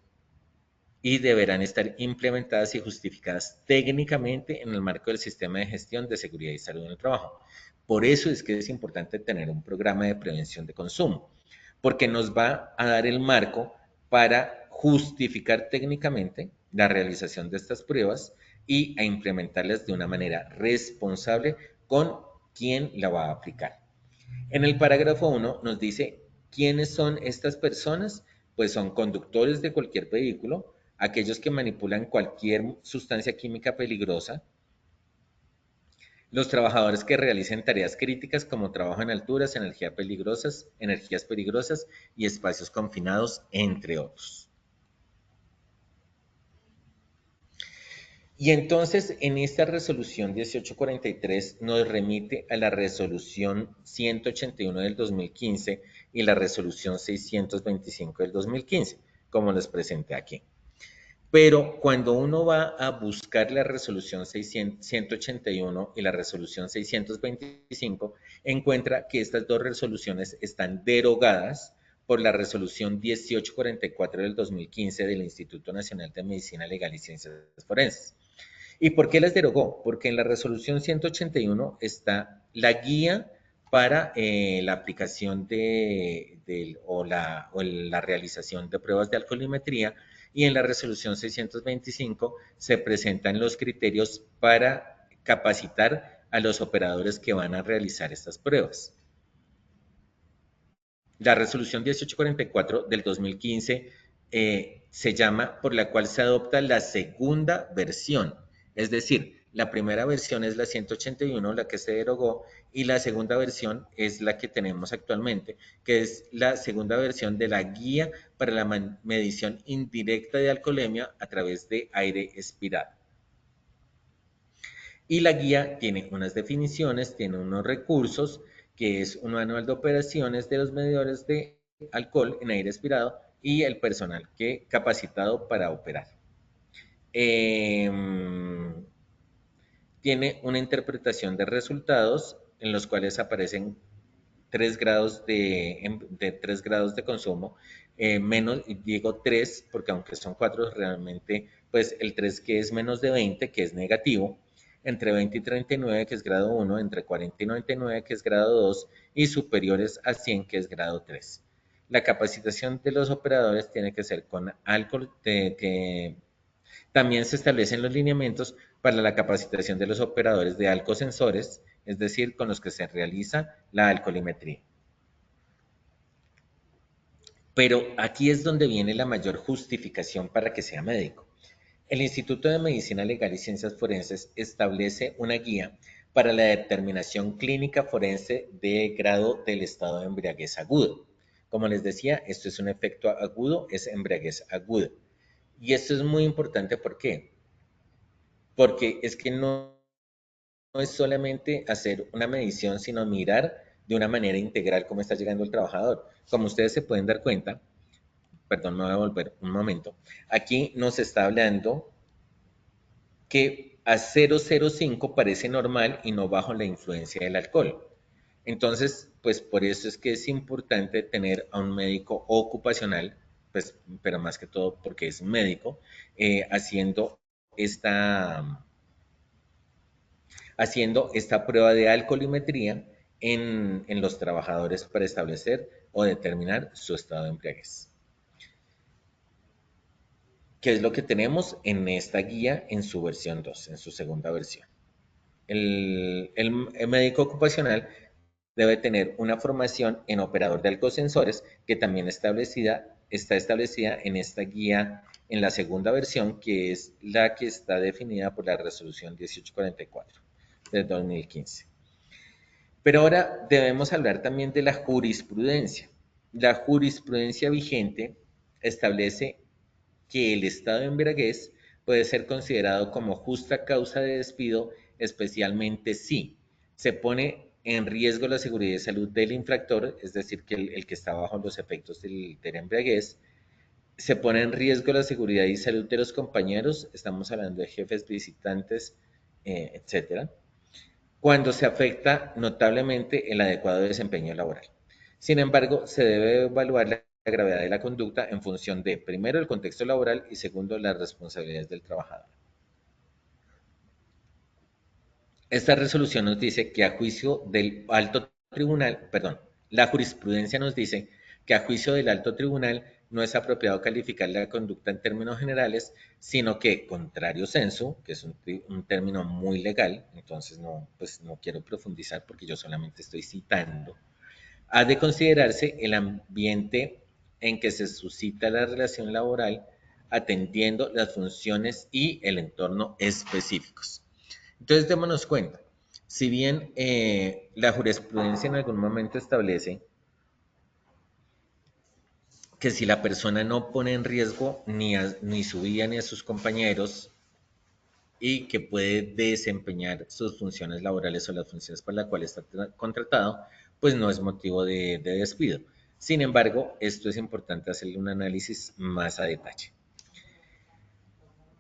y deberán estar implementadas y justificadas técnicamente en el marco del sistema de gestión de seguridad y salud en el trabajo. Por eso es que es importante tener un programa de prevención de consumo, porque nos va a dar el marco para justificar técnicamente la realización de estas pruebas y a implementarlas de una manera responsable con quien la va a aplicar. En el parágrafo 1 nos dice quiénes son estas personas, pues son conductores de cualquier vehículo, aquellos que manipulan cualquier sustancia química peligrosa, los trabajadores que realicen tareas críticas como trabajo en alturas, energías peligrosas y espacios confinados, entre otros. Y entonces, en esta resolución 1843 nos remite a la resolución 181 del 2015 y la resolución 625 del 2015, como les presenté aquí. Pero cuando uno va a buscar la resolución 181 y la resolución 625, encuentra que estas dos resoluciones están derogadas por la resolución 1844 del 2015 del Instituto Nacional de Medicina Legal y Ciencias Forenses. ¿Y por qué las derogó? Porque en la resolución 181 está la guía para la aplicación o la realización de pruebas de alcoholimetría y en la resolución 625 se presentan los criterios para capacitar a los operadores que van a realizar estas pruebas. La resolución 1844 del 2015 se llama por la cual se adopta la segunda versión, es decir, la primera versión es la 181, la que se derogó, y la segunda versión es la que tenemos actualmente, que es la segunda versión de la guía para la medición indirecta de alcoholemia a través de aire expirado. Y la guía tiene unas definiciones, tiene unos recursos, que es un manual de operaciones de los medidores de alcohol en aire expirado y el personal que capacitado para operar. Tiene una interpretación de resultados en los cuales aparecen 3 grados de consumo, menos, digo 3 porque aunque son 4 realmente, pues el 3 que es menos de 20, que es negativo, entre 20 y 39, que es grado 1, entre 40 y 99, que es grado 2, y superiores a 100, que es grado 3. La capacitación de los operadores tiene que ser con alcohol, también se establecen los lineamientos para la capacitación de los operadores de alcosensores, es decir, con los que se realiza la alcoholimetría. Pero aquí es donde viene la mayor justificación para que sea médico. El Instituto de Medicina Legal y Ciencias Forenses establece una guía para la determinación clínica forense de grado del estado de embriaguez agudo. Como les decía, esto es un efecto agudo, es embriaguez aguda. Y esto es muy importante, ¿por qué? Porque es que no es solamente hacer una medición, sino mirar de una manera integral cómo está llegando el trabajador. Como ustedes se pueden dar cuenta, perdón, me voy a volver un momento, aquí nos está hablando que a 0,05 parece normal y no bajo la influencia del alcohol. Entonces, pues por eso es que es importante tener a un médico ocupacional, pues, pero más que todo porque es médico, haciendo esta, prueba de alcoholimetría en los trabajadores para establecer o determinar su estado de embriaguez. ¿Qué es lo que tenemos en esta guía en su versión 2, en su segunda versión? El médico ocupacional debe tener una formación en operador de alcosensores que también está establecida en esta guía en la segunda versión, que es la que está definida por la resolución 1844 de 2015. Pero ahora debemos hablar también de la jurisprudencia. La jurisprudencia vigente establece que el estado de embriaguez puede ser considerado como justa causa de despido, especialmente si se pone en riesgo la seguridad y salud del infractor, es decir, que el que está bajo los efectos del embriaguez, se pone en riesgo la seguridad y salud de los compañeros, estamos hablando de jefes, visitantes, etcétera, cuando se afecta notablemente el adecuado desempeño laboral. Sin embargo, se debe evaluar la gravedad de la conducta en función de, primero, el contexto laboral y segundo, las responsabilidades del trabajador. Esta resolución nos dice que a juicio del alto tribunal, perdón, la jurisprudencia nos dice que a juicio del alto tribunal no es apropiado calificar la conducta en términos generales, sino que, contrario sensu, que es un término muy legal, entonces pues no quiero profundizar porque yo solamente estoy citando, ha de considerarse el ambiente en que se suscita la relación laboral, atendiendo las funciones y el entorno específicos. Entonces, démonos cuenta, si bien la jurisprudencia en algún momento establece que si la persona no pone en riesgo ni su vida ni a sus compañeros y que puede desempeñar sus funciones laborales o las funciones para las cuales está contratado, pues no es motivo de despido. Sin embargo, esto es importante hacerle un análisis más a detalle.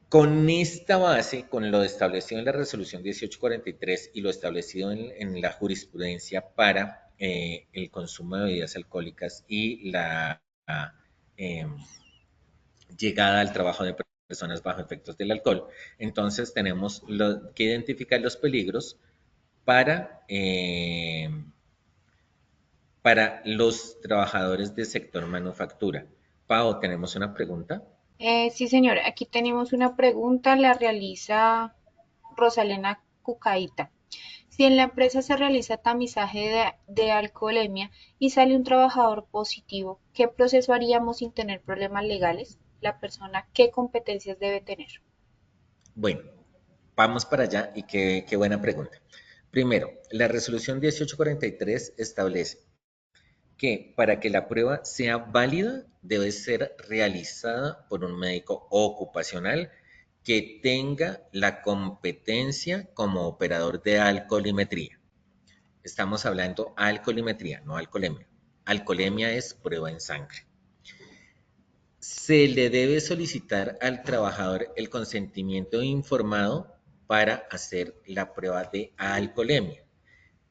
Con esta base, con lo establecido en la resolución 1843 y lo establecido en la jurisprudencia para el consumo de bebidas alcohólicas y la eh, llegada al trabajo de personas bajo efectos del alcohol, entonces tenemos que identificar los peligros para los trabajadores del sector manufactura. Pau, ¿tenemos una pregunta? Sí, señor, aquí tenemos una pregunta, la realiza Rosalena Cucaita. Si en la empresa se realiza tamizaje de alcoholemia y sale un trabajador positivo, ¿qué proceso haríamos sin tener problemas legales? La persona, ¿qué competencias debe tener? Bueno, vamos para allá y qué buena pregunta. Primero, la resolución 1843 establece que para que la prueba sea válida debe ser realizada por un médico ocupacional que tenga la competencia como operador de alcoholimetría. Estamos hablando alcoholimetría, no alcoholemia. Alcoholemia es prueba en sangre. Se le debe solicitar al trabajador el consentimiento informado para hacer la prueba de alcoholemia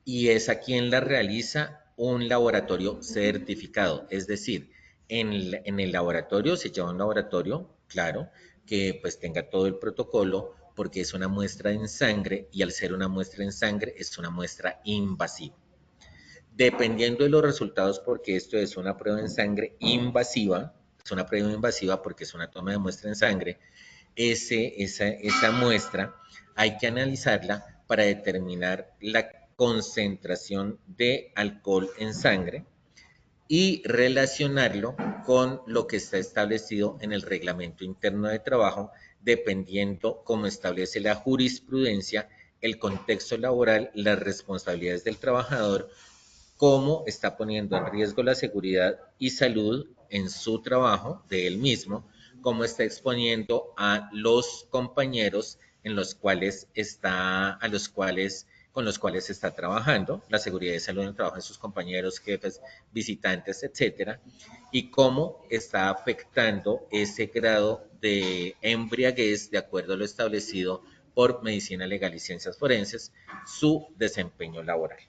y es a quien la realiza un laboratorio certificado, es decir, en el laboratorio se lleva un laboratorio, claro, que pues tenga todo el protocolo porque es una muestra en sangre y al ser una muestra en sangre es una muestra invasiva. Dependiendo de los resultados, porque esto es una prueba en sangre invasiva, es una prueba invasiva porque es una toma de muestra en sangre, esa muestra hay que analizarla para determinar la concentración de alcohol en sangre y relacionarlo con lo que está establecido en el reglamento interno de trabajo, dependiendo cómo establece la jurisprudencia, el contexto laboral, las responsabilidades del trabajador, cómo está poniendo en riesgo la seguridad y salud en su trabajo de él mismo, cómo está exponiendo a los compañeros en los cuales con los cuales está trabajando, la seguridad y salud en el trabajo de sus compañeros, jefes, visitantes, etcétera, y cómo está afectando ese grado de embriaguez de acuerdo a lo establecido por medicina legal y ciencias forenses, su desempeño laboral.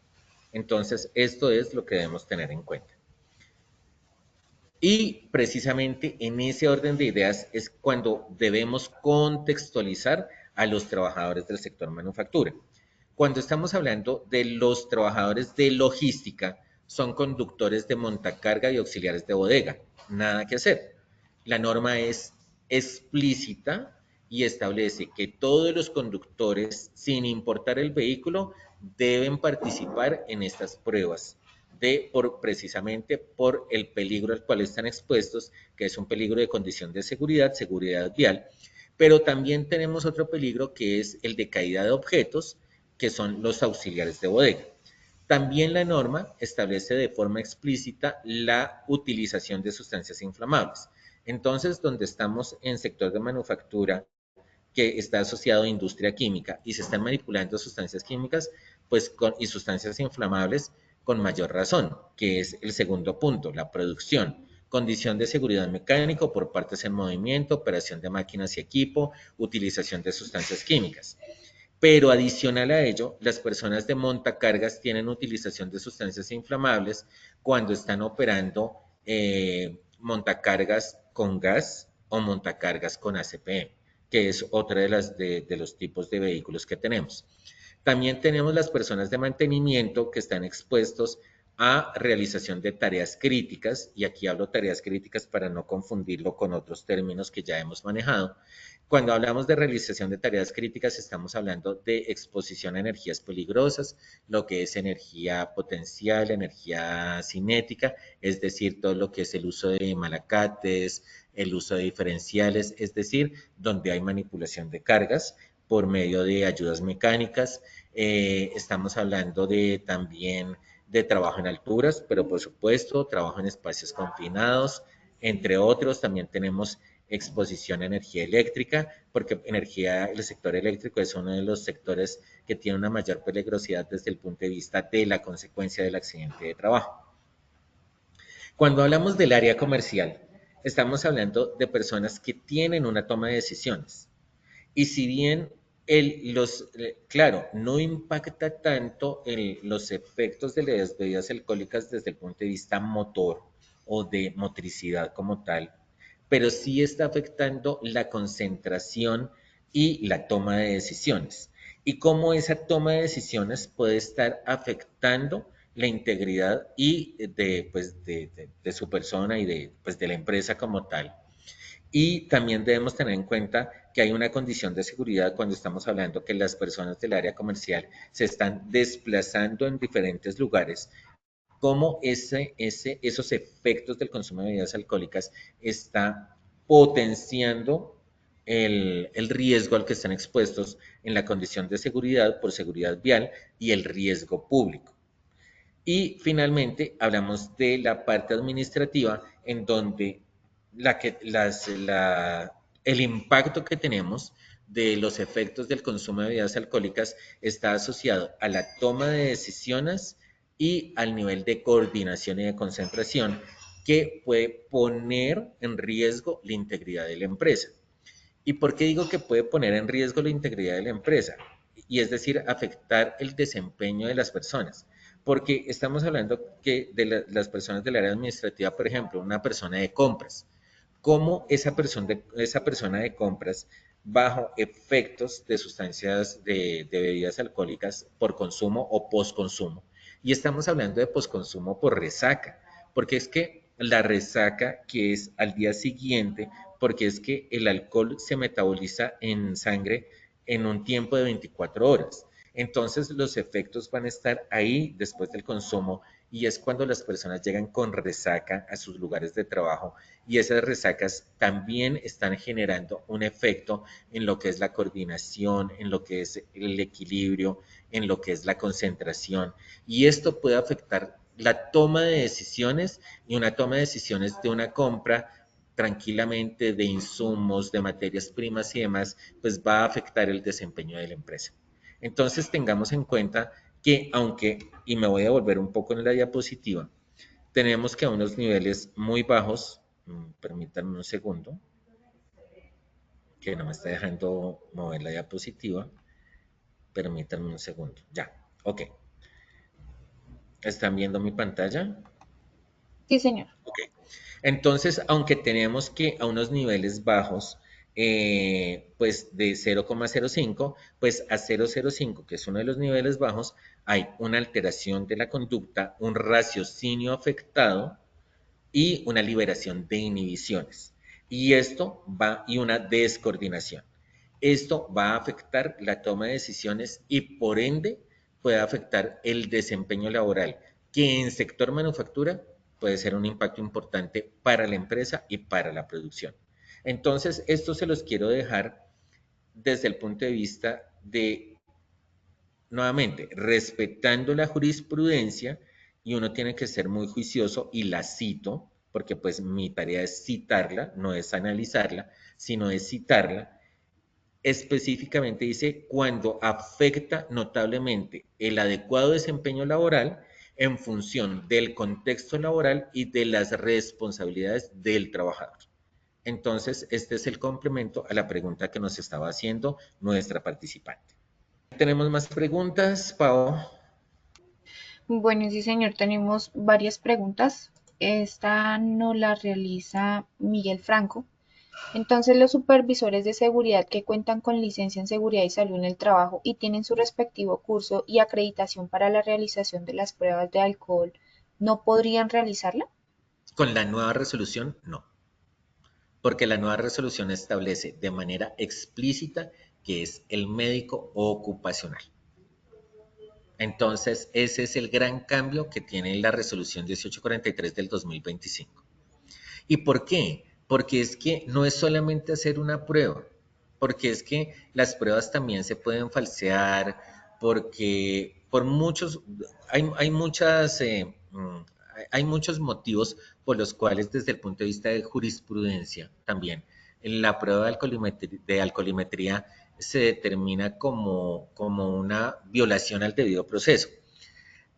Entonces, esto es lo que debemos tener en cuenta. Y precisamente en ese orden de ideas es cuando debemos contextualizar a los trabajadores del sector manufactura. Cuando estamos hablando de los trabajadores de logística, son conductores de montacarga y auxiliares de bodega. Nada que hacer. La norma es explícita y establece que todos los conductores, sin importar el vehículo, deben participar en estas pruebas precisamente por el peligro al cual están expuestos, que es un peligro de condición de seguridad, seguridad vial, pero también tenemos otro peligro que es el de caída de objetos, que son los auxiliares de bodega. También la norma establece de forma explícita la utilización de sustancias inflamables. Entonces, donde estamos en sector de manufactura, que está asociado a industria química y se están manipulando sustancias químicas y sustancias inflamables con mayor razón, que es el segundo punto, la producción, condición de seguridad mecánico por partes en movimiento, operación de máquinas y equipo, utilización de sustancias químicas. Pero adicional a ello, las personas de montacargas tienen utilización de sustancias inflamables cuando están operando montacargas con gas o montacargas con ACPM, que es otra de los tipos de vehículos que tenemos. También tenemos las personas de mantenimiento que están expuestos a realización de tareas críticas, y aquí hablo tareas críticas para no confundirlo con otros términos que ya hemos manejado. Cuando hablamos de realización de tareas críticas, estamos hablando de exposición a energías peligrosas, lo que es energía potencial, energía cinética, es decir, todo lo que es el uso de malacates, el uso de diferenciales, es decir, donde hay manipulación de cargas por medio de ayudas mecánicas. Estamos hablando también de trabajo en alturas, pero por supuesto, trabajo en espacios confinados, entre otros. También tenemos exposición a energía eléctrica, porque el sector eléctrico es uno de los sectores que tiene una mayor peligrosidad desde el punto de vista de la consecuencia del accidente de trabajo. Cuando hablamos del área comercial, estamos hablando de personas que tienen una toma de decisiones. Y si bien claro, no impacta tanto en los efectos de las bebidas alcohólicas desde el punto de vista motor o de motricidad como tal, pero sí está afectando la concentración y la toma de decisiones. Y cómo esa toma de decisiones puede estar afectando la integridad y de su persona y de la empresa como tal. Y también debemos tener en cuenta que hay una condición de seguridad cuando estamos hablando que las personas del área comercial se están desplazando en diferentes lugares, cómo esos efectos del consumo de bebidas alcohólicas está potenciando el riesgo al que están expuestos en la condición de seguridad por seguridad vial y el riesgo público. Y finalmente hablamos de la parte administrativa en donde el impacto que tenemos de los efectos del consumo de bebidas alcohólicas está asociado a la toma de decisiones y al nivel de coordinación y de concentración que puede poner en riesgo la integridad de la empresa. ¿Y por qué digo que puede poner en riesgo la integridad de la empresa? Y es decir, afectar el desempeño de las personas. Porque estamos hablando que las personas del área administrativa, por ejemplo, una persona de compras, cómo esa persona de compras, bajo efectos de sustancias de bebidas alcohólicas por consumo o postconsumo, Y estamos hablando de posconsumo por resaca, porque es que la resaca que es al día siguiente, porque es que el alcohol se metaboliza en sangre en un tiempo de 24 horas. Entonces los efectos van a estar ahí después del consumo y es cuando las personas llegan con resaca a sus lugares de trabajo y esas resacas también están generando un efecto en lo que es la coordinación, en lo que es el equilibrio, en lo que es la concentración y esto puede afectar la toma de decisiones y una toma de decisiones de una compra tranquilamente de insumos, de materias primas y demás, pues va a afectar el desempeño de la empresa. Entonces tengamos en cuenta que aunque, y me voy a volver un poco en la diapositiva, tenemos que a unos niveles muy bajos, permítanme un segundo, que no me está dejando mover la diapositiva, permítanme un segundo, ya, ok. ¿Están viendo mi pantalla? Sí, señor. Ok. Entonces, aunque tenemos que a unos niveles bajos, pues de 0,05, pues a 0,05, que es uno de los niveles bajos, hay una alteración de la conducta, un raciocinio afectado y una liberación de inhibiciones. Y esto va, y una descoordinación. Esto va a afectar la toma de decisiones y por ende puede afectar el desempeño laboral, que en sector manufactura puede ser un impacto importante para la empresa y para la producción. Entonces, esto se los quiero dejar desde el punto de vista de, nuevamente, respetando la jurisprudencia, y uno tiene que ser muy juicioso, y la cito, porque pues mi tarea es citarla, no es analizarla, sino es citarla. Específicamente dice cuando afecta notablemente el adecuado desempeño laboral en función del contexto laboral y de las responsabilidades del trabajador. Entonces, este es el complemento a la pregunta que nos estaba haciendo nuestra participante. ¿Tenemos más preguntas, Pau? Bueno, sí, señor, tenemos varias preguntas. Esta nos la realiza Miguel Franco. Entonces, los supervisores de seguridad que cuentan con licencia en seguridad y salud en el trabajo y tienen su respectivo curso y acreditación para la realización de las pruebas de alcohol, ¿no podrían realizarla? Con la nueva resolución, no, porque la nueva resolución establece de manera explícita que es el médico ocupacional. Entonces, ese es el gran cambio que tiene la resolución 1843 del 2025. ¿Y por qué? Porque es que no es solamente hacer una prueba, porque es que las pruebas también se pueden falsear, porque por muchos, hay muchas, hay muchos motivos por los cuales desde el punto de vista de jurisprudencia también la prueba de alcoholimetría se determina como una violación al debido proceso.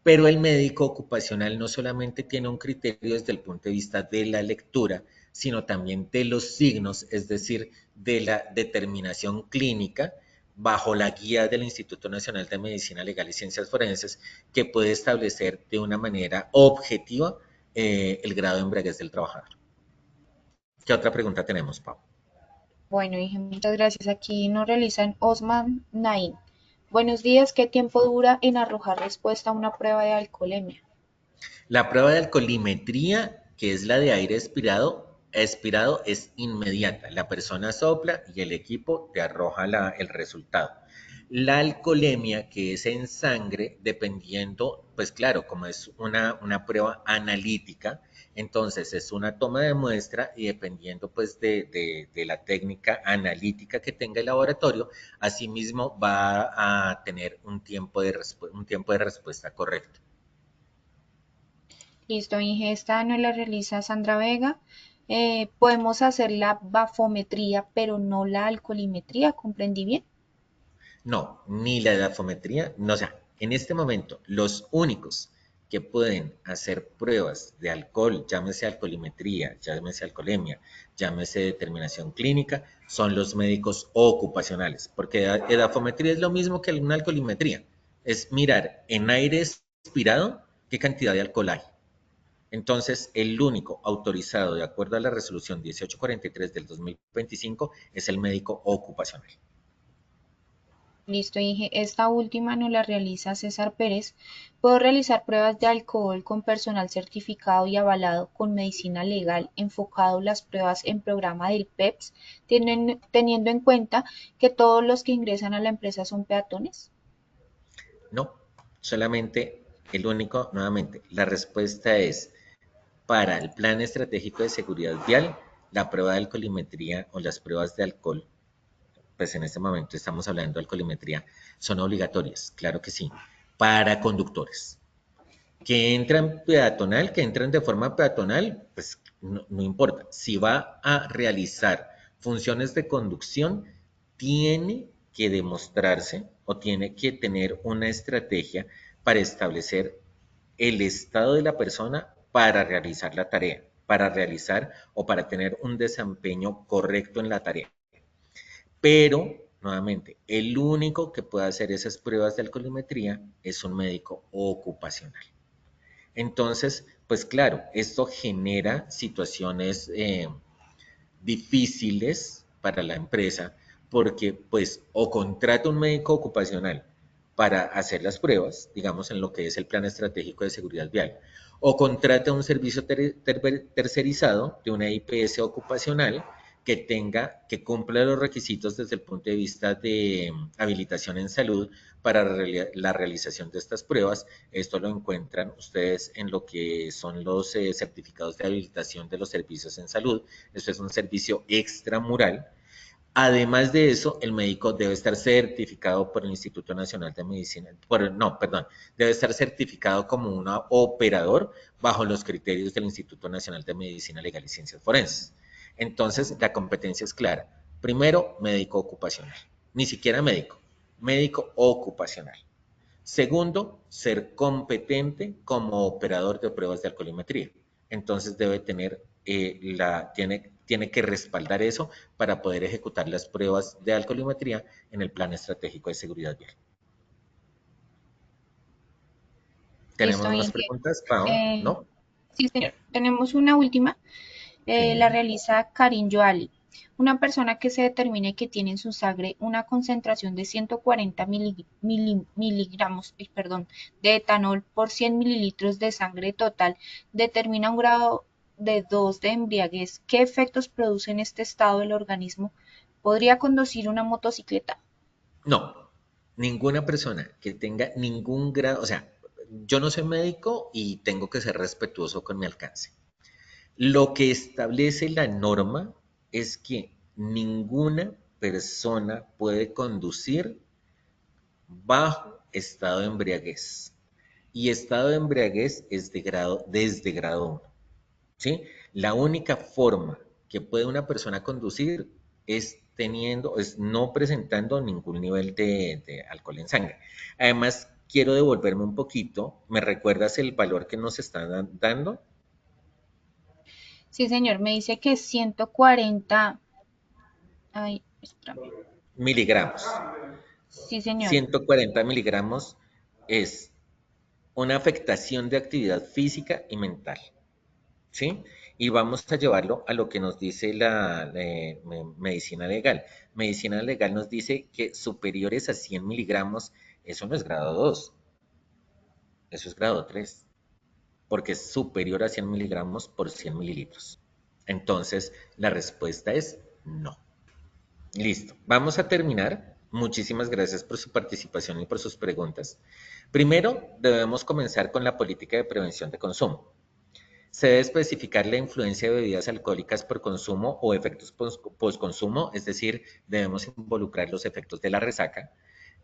Pero el médico ocupacional no solamente tiene un criterio desde el punto de vista de la lectura, sino también de los signos, es decir, de la determinación clínica bajo la guía del Instituto Nacional de Medicina Legal y Ciencias Forenses, que puede establecer de una manera objetiva el grado de embriaguez del trabajador. ¿Qué otra pregunta tenemos, Pau? Bueno, dije, muchas gracias. Aquí nos realizan Osman Nain. Buenos días, ¿qué tiempo dura en arrojar respuesta a una prueba de alcoholemia? La prueba de alcoholimetría, que es la de aire expirado es inmediata. La persona sopla y el equipo te arroja el resultado. La alcoholemia, que es en sangre, dependiendo, pues claro, como es una prueba analítica, entonces es una toma de muestra y dependiendo pues de la técnica analítica que tenga el laboratorio, asimismo va a tener un tiempo de respuesta correcto. Listo, Inge, esta nos la realiza Sandra Vega. Podemos hacer la bafometría, pero no la alcoholimetría, ¿comprendí bien? No, ni la edafometría, no, o sea, en este momento los únicos que pueden hacer pruebas de alcohol, llámese alcoholimetría, llámese alcoholemia, llámese determinación clínica, son los médicos ocupacionales, porque edafometría es lo mismo que una alcoholimetría, es mirar en aire expirado qué cantidad de alcohol hay. Entonces, el único autorizado de acuerdo a la resolución 1843 del 2025 es el médico ocupacional. Listo, Inge. Esta última nos la realiza César Pérez. ¿Puedo realizar pruebas de alcohol con personal certificado y avalado con medicina legal, enfocado las pruebas en programa del PEPS, teniendo en cuenta que todos los que ingresan a la empresa son peatones? No, solamente el único, nuevamente, la respuesta es para el Plan Estratégico de Seguridad Vial, la prueba de alcoholimetría o las pruebas de alcohol, pues en este momento estamos hablando de alcoholimetría, son obligatorias, claro que sí, para conductores. Que entran peatonal, que entran de forma peatonal, pues no importa. Si va a realizar funciones de conducción, tiene que demostrarse o tiene que tener una estrategia para establecer el estado de la persona para realizar la tarea, para realizar o para tener un desempeño correcto en la tarea. Pero, nuevamente, el único que puede hacer esas pruebas de alcoholimetría es un médico ocupacional. Entonces, pues claro, esto genera situaciones difíciles para la empresa porque pues o contrata un médico ocupacional para hacer las pruebas, digamos en lo que es el plan estratégico de seguridad vial, o contrata un servicio tercerizado de una IPS ocupacional que tenga, que cumpla los requisitos desde el punto de vista de habilitación en salud para la realización de estas pruebas. Esto lo encuentran ustedes en lo que son los certificados de habilitación de los servicios en salud. Esto es un servicio extramural. Además de eso, el médico debe estar certificado por el Instituto Nacional de Medicina, debe estar certificado como un operador bajo los criterios del Instituto Nacional de Medicina Legal y Ciencias Forenses. Entonces, la competencia es clara. Primero, médico ocupacional. Ni siquiera médico, médico ocupacional. Segundo, ser competente como operador de pruebas de alcoholimetría. Entonces debe tener tiene que respaldar eso para poder ejecutar las pruebas de alcoholimetría en el plan estratégico de seguridad vial. Listo, ¿Tenemos más Inge. preguntas, Pau? Eh, ¿No? sí, señor. Tenemos una última. La Sí. realiza Karin Joali. Una persona que se determine que tiene en su sangre una concentración de 140 miligramos, de etanol por 100 mililitros de sangre total, determina un grado de 2 de embriaguez. ¿Qué efectos produce en este estado el organismo? ¿Podría conducir una motocicleta? No, ninguna persona que tenga ningún grado, o sea, yo no soy médico y tengo que ser respetuoso con mi alcance. Lo que establece la norma es que ninguna persona puede conducir bajo estado de embriaguez. Y estado de embriaguez es desde grado 1. ¿Sí? La única forma que puede una persona conducir es no presentando ningún nivel de alcohol en sangre. Además, quiero devolverme un poquito. ¿Me recuerdas el valor que nos están dando? Sí, señor, me dice que 140. Ay, espérame. Miligramos. Sí, señor. 140 miligramos es una afectación de actividad física y mental. ¿Sí? Y vamos a llevarlo a lo que nos dice la medicina legal. Medicina legal nos dice que superiores a 100 miligramos, eso no es grado 2, eso es grado 3, porque es superior a 100 miligramos por 100 mililitros. Entonces, la respuesta es no. Listo, vamos a terminar. Muchísimas gracias por su participación y por sus preguntas. Primero, debemos comenzar con la política de prevención de consumo. Se debe especificar la influencia de bebidas alcohólicas por consumo o efectos postconsumo, es decir, debemos involucrar los efectos de la resaca,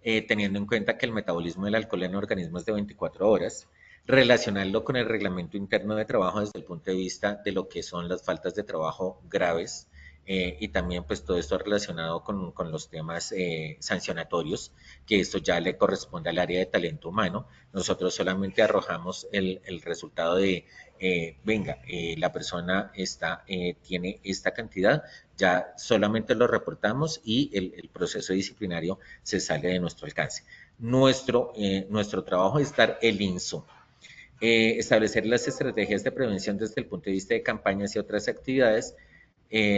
teniendo en cuenta que el metabolismo del alcohol en el organismo es de 24 horas, relacionarlo con el reglamento interno de trabajo desde el punto de vista de lo que son las faltas de trabajo graves, y también pues todo esto relacionado con los temas sancionatorios, que esto ya le corresponde al área de talento humano. Nosotros solamente arrojamos el resultado de, la persona tiene esta cantidad, ya solamente lo reportamos y el proceso disciplinario se sale de nuestro alcance. Nuestro trabajo es dar el insumo. Establecer las estrategias de prevención desde el punto de vista de campañas y otras actividades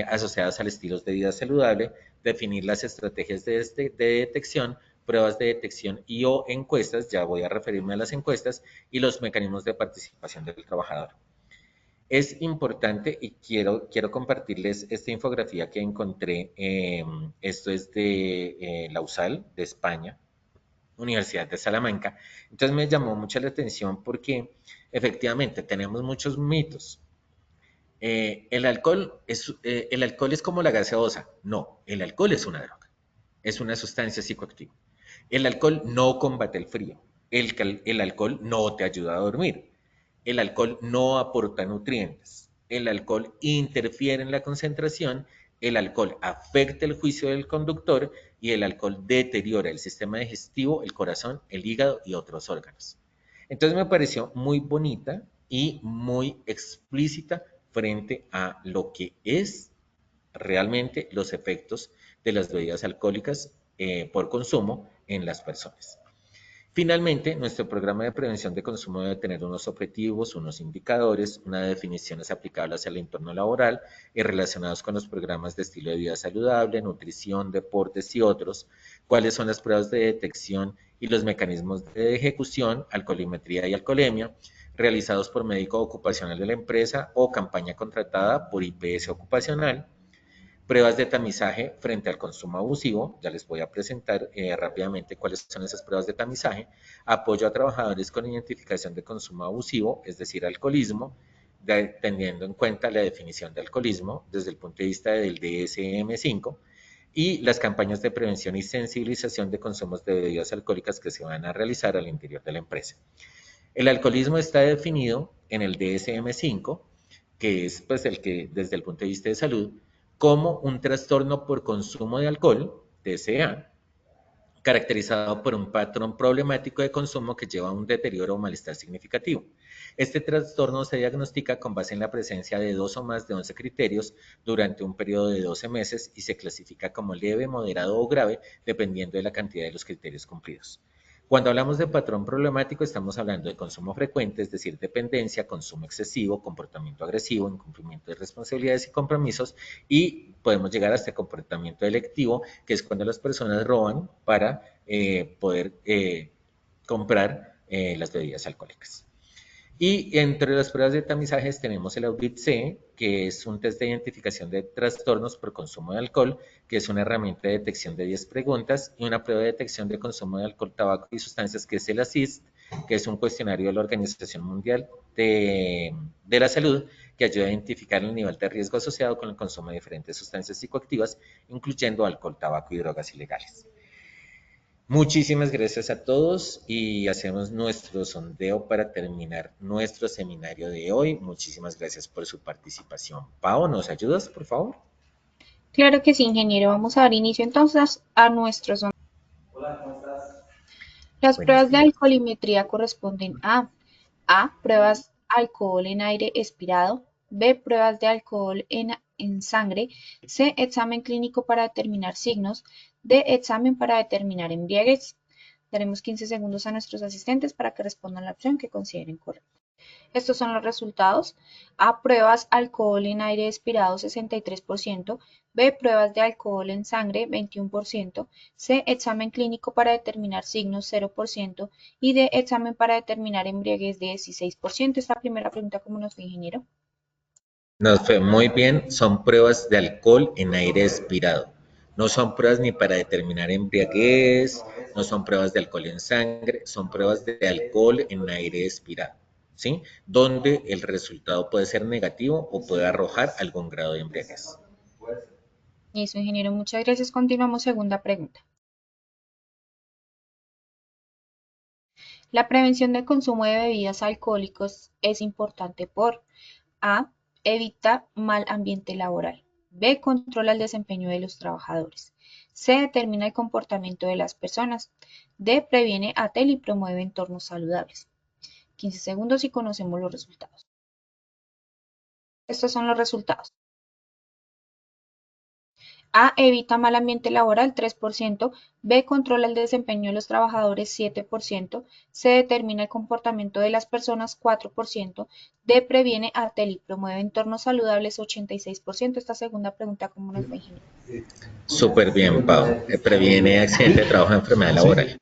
asociadas al estilo de vida saludable, definir las estrategias de detección, pruebas de detección y o encuestas, ya voy a referirme a las encuestas, y los mecanismos de participación del trabajador. Es importante y quiero compartirles esta infografía que encontré. Esto es de la USAL, de España, Universidad de Salamanca. Entonces me llamó mucho la atención porque efectivamente tenemos muchos mitos. El alcohol es como la gaseosa. No, el alcohol es una droga, es una sustancia psicoactiva. El alcohol no combate el frío. El alcohol no te ayuda a dormir. El alcohol no aporta nutrientes. El alcohol interfiere en la concentración. El alcohol afecta el juicio del conductor y el alcohol deteriora el sistema digestivo, el corazón, el hígado y otros órganos. Entonces me pareció muy bonita y muy explícita frente a lo que es realmente los efectos de las bebidas alcohólicas por consumo en las personas. Finalmente, nuestro programa de prevención de consumo debe tener unos objetivos, unos indicadores, unas definiciones aplicables al entorno laboral y relacionados con los programas de estilo de vida saludable, nutrición, deportes y otros, cuáles son las pruebas de detección y los mecanismos de ejecución, alcoholimetría y alcoholemia, realizados por médico ocupacional de la empresa o campaña contratada por IPS ocupacional, pruebas de tamizaje frente al consumo abusivo, ya les voy a presentar rápidamente cuáles son esas pruebas de tamizaje, apoyo a trabajadores con identificación de consumo abusivo, es decir, alcoholismo, teniendo en cuenta la definición de alcoholismo desde el punto de vista del DSM-5, y las campañas de prevención y sensibilización de consumos de bebidas alcohólicas que se van a realizar al interior de la empresa. El alcoholismo está definido en el DSM-5, que es pues, el que desde el punto de vista de salud, como un trastorno por consumo de alcohol, TCA, caracterizado por un patrón problemático de consumo que lleva a un deterioro o malestar significativo. Este trastorno se diagnostica con base en la presencia de 2 o más de 11 criterios durante un periodo de 12 meses y se clasifica como leve, moderado o grave dependiendo de la cantidad de los criterios cumplidos. Cuando hablamos de patrón problemático, estamos hablando de consumo frecuente, es decir, dependencia, consumo excesivo, comportamiento agresivo, incumplimiento de responsabilidades y compromisos, y podemos llegar hasta el comportamiento delictivo, que es cuando las personas roban para poder comprar las bebidas alcohólicas. Y entre las pruebas de tamizajes tenemos el Audit C, que es un test de identificación de trastornos por consumo de alcohol, que es una herramienta de detección de 10 preguntas, y una prueba de detección de consumo de alcohol, tabaco y sustancias, que es el ASIST, que es un cuestionario de la Organización Mundial de la Salud, que ayuda a identificar el nivel de riesgo asociado con el consumo de diferentes sustancias psicoactivas, incluyendo alcohol, tabaco y drogas ilegales. Muchísimas gracias a todos y hacemos nuestro sondeo para terminar nuestro seminario de hoy. Muchísimas gracias por su participación. Pau, ¿nos ayudas, por favor? Claro que sí, ingeniero. Vamos a dar inicio entonces a nuestro sondeo. Las Buenos pruebas de días. alcoholimetría corresponden a A. Pruebas alcohol en aire expirado. B. Pruebas de alcohol en sangre. C. Examen clínico para determinar signos. D. Examen para determinar embriaguez. Daremos 15 segundos a nuestros asistentes para que respondan la opción que consideren correcta. Estos son los resultados. A. Pruebas alcohol en aire expirado 63%. B. Pruebas de alcohol en sangre 21%. C. Examen clínico para determinar signos 0%. Y D. Examen para determinar embriaguez 16%. Esta primera pregunta, ¿cómo nos fue, ingeniero? Nos fue muy bien. Son pruebas de alcohol en aire expirado. No son pruebas ni para determinar embriaguez, no son pruebas de alcohol en sangre, son pruebas de alcohol en aire expirado, ¿sí? Donde el resultado puede ser negativo o puede arrojar algún grado de embriaguez. Eso, ingeniero, muchas gracias. Continuamos, segunda pregunta. La prevención del consumo de bebidas alcohólicas es importante por A. Evita mal ambiente laboral. B. Controla el desempeño de los trabajadores. C. Determina el comportamiento de las personas. D. Previene ATEL y promueve entornos saludables. 15 segundos y conocemos los resultados. Estos son los resultados. A. Evita mal ambiente laboral, 3%. B. Controla el desempeño de los trabajadores, 7%. C. Determina el comportamiento de las personas, 4%. D. Previene y promueve entornos saludables, 86%. Esta segunda pregunta, ¿cómo nos va, ingeniero? Súper bien, Pau. Previene accidente de trabajo y enfermedad laboral.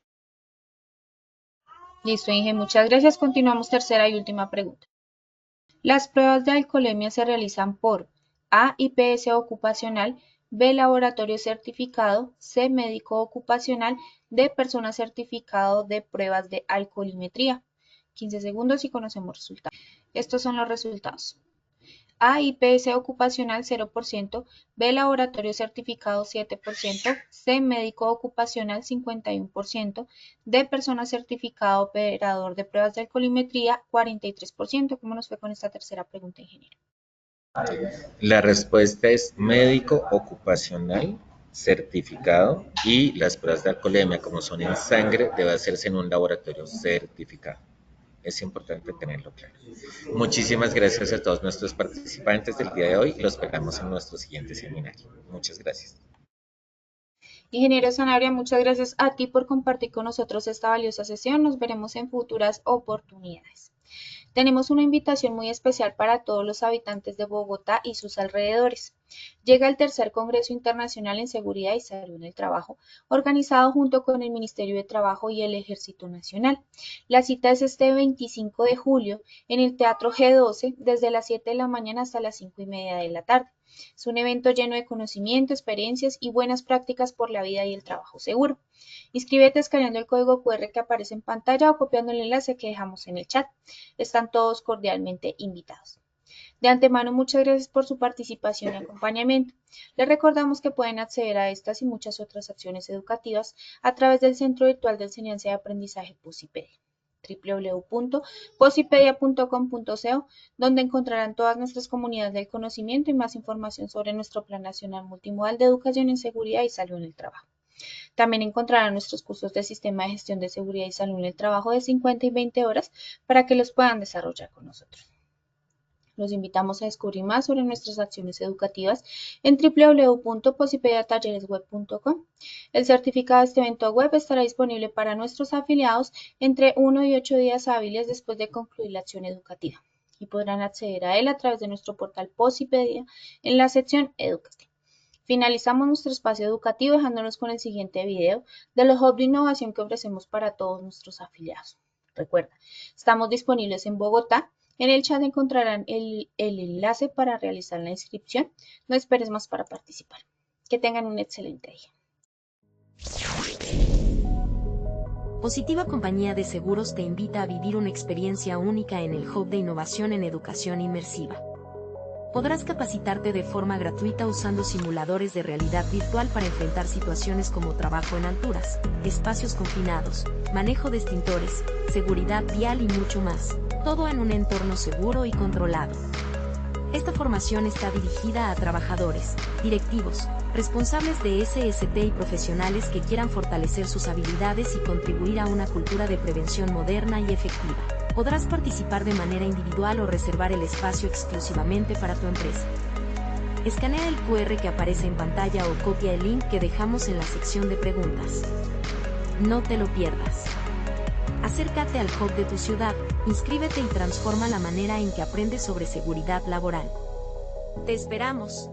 Listo, Inge, muchas gracias. Continuamos, tercera y última pregunta. Las pruebas de alcoholemia se realizan por A. IPS ocupacional, B. Laboratorio certificado, C. Médico ocupacional, D. Persona certificado de pruebas de alcoholimetría. 15 segundos y conocemos resultados. Estos son los resultados. A. IPS ocupacional, 0%, B. Laboratorio certificado, 7%, C. Médico ocupacional, 51%, D. Persona certificada operador de pruebas de alcoholimetría, 43%. ¿Cómo nos fue con esta tercera pregunta, ingeniero? La respuesta es médico ocupacional certificado y las pruebas de alcoholemia, como son en sangre, debe hacerse en un laboratorio certificado. Es importante tenerlo claro. Muchísimas gracias a todos nuestros participantes del día de hoy. Los esperamos en nuestro siguiente seminario. Muchas gracias. Ingeniero Sanabria, muchas gracias a ti por compartir con nosotros esta valiosa sesión. Nos veremos en futuras oportunidades. Tenemos una invitación muy especial para todos los habitantes de Bogotá y sus alrededores. Llega el tercer Congreso Internacional en Seguridad y Salud en el Trabajo, organizado junto con el Ministerio de Trabajo y el Ejército Nacional. La cita es este 25 de julio en el Teatro G12 desde las 7 de la mañana hasta las 5:30 de la tarde. Es un evento lleno de conocimiento, experiencias y buenas prácticas por la vida y el trabajo seguro. Inscríbete escaneando el código QR que aparece en pantalla o copiando el enlace que dejamos en el chat. Están todos cordialmente invitados. De antemano, muchas gracias por su participación y acompañamiento. Les recordamos que pueden acceder a estas y muchas otras acciones educativas a través del Centro Virtual de Enseñanza y Aprendizaje Posipedia, www.posipedia.com.co, donde encontrarán todas nuestras comunidades del conocimiento y más información sobre nuestro Plan Nacional Multimodal de Educación en Seguridad y Salud en el Trabajo. También encontrarán nuestros cursos de Sistema de Gestión de Seguridad y Salud en el Trabajo de 50 y 20 horas para que los puedan desarrollar con nosotros. Los invitamos a descubrir más sobre nuestras acciones educativas en www.posipediatalleresweb.com. El certificado de este evento web estará disponible para nuestros afiliados entre 1 y 8 días hábiles después de concluir la acción educativa y podrán acceder a él a través de nuestro portal Posipedia en la sección educativa. Finalizamos nuestro espacio educativo dejándonos con el siguiente video de los hubs de innovación que ofrecemos para todos nuestros afiliados. Recuerda, estamos disponibles en Bogotá. En el chat encontrarán el enlace para realizar la inscripción. No esperes más para participar. Que tengan un excelente día. Positiva Compañía de Seguros te invita a vivir una experiencia única en el Hub de Innovación en Educación Inmersiva. Podrás capacitarte de forma gratuita usando simuladores de realidad virtual para enfrentar situaciones como trabajo en alturas, espacios confinados, manejo de extintores, seguridad vial y mucho más, todo en un entorno seguro y controlado. Esta formación está dirigida a trabajadores, directivos, responsables de SST y profesionales que quieran fortalecer sus habilidades y contribuir a una cultura de prevención moderna y efectiva. Podrás participar de manera individual o reservar el espacio exclusivamente para tu empresa. Escanea el QR que aparece en pantalla o copia el link que dejamos en la sección de preguntas. No te lo pierdas. Acércate al hub de tu ciudad, inscríbete y transforma la manera en que aprendes sobre seguridad laboral. ¡Te esperamos!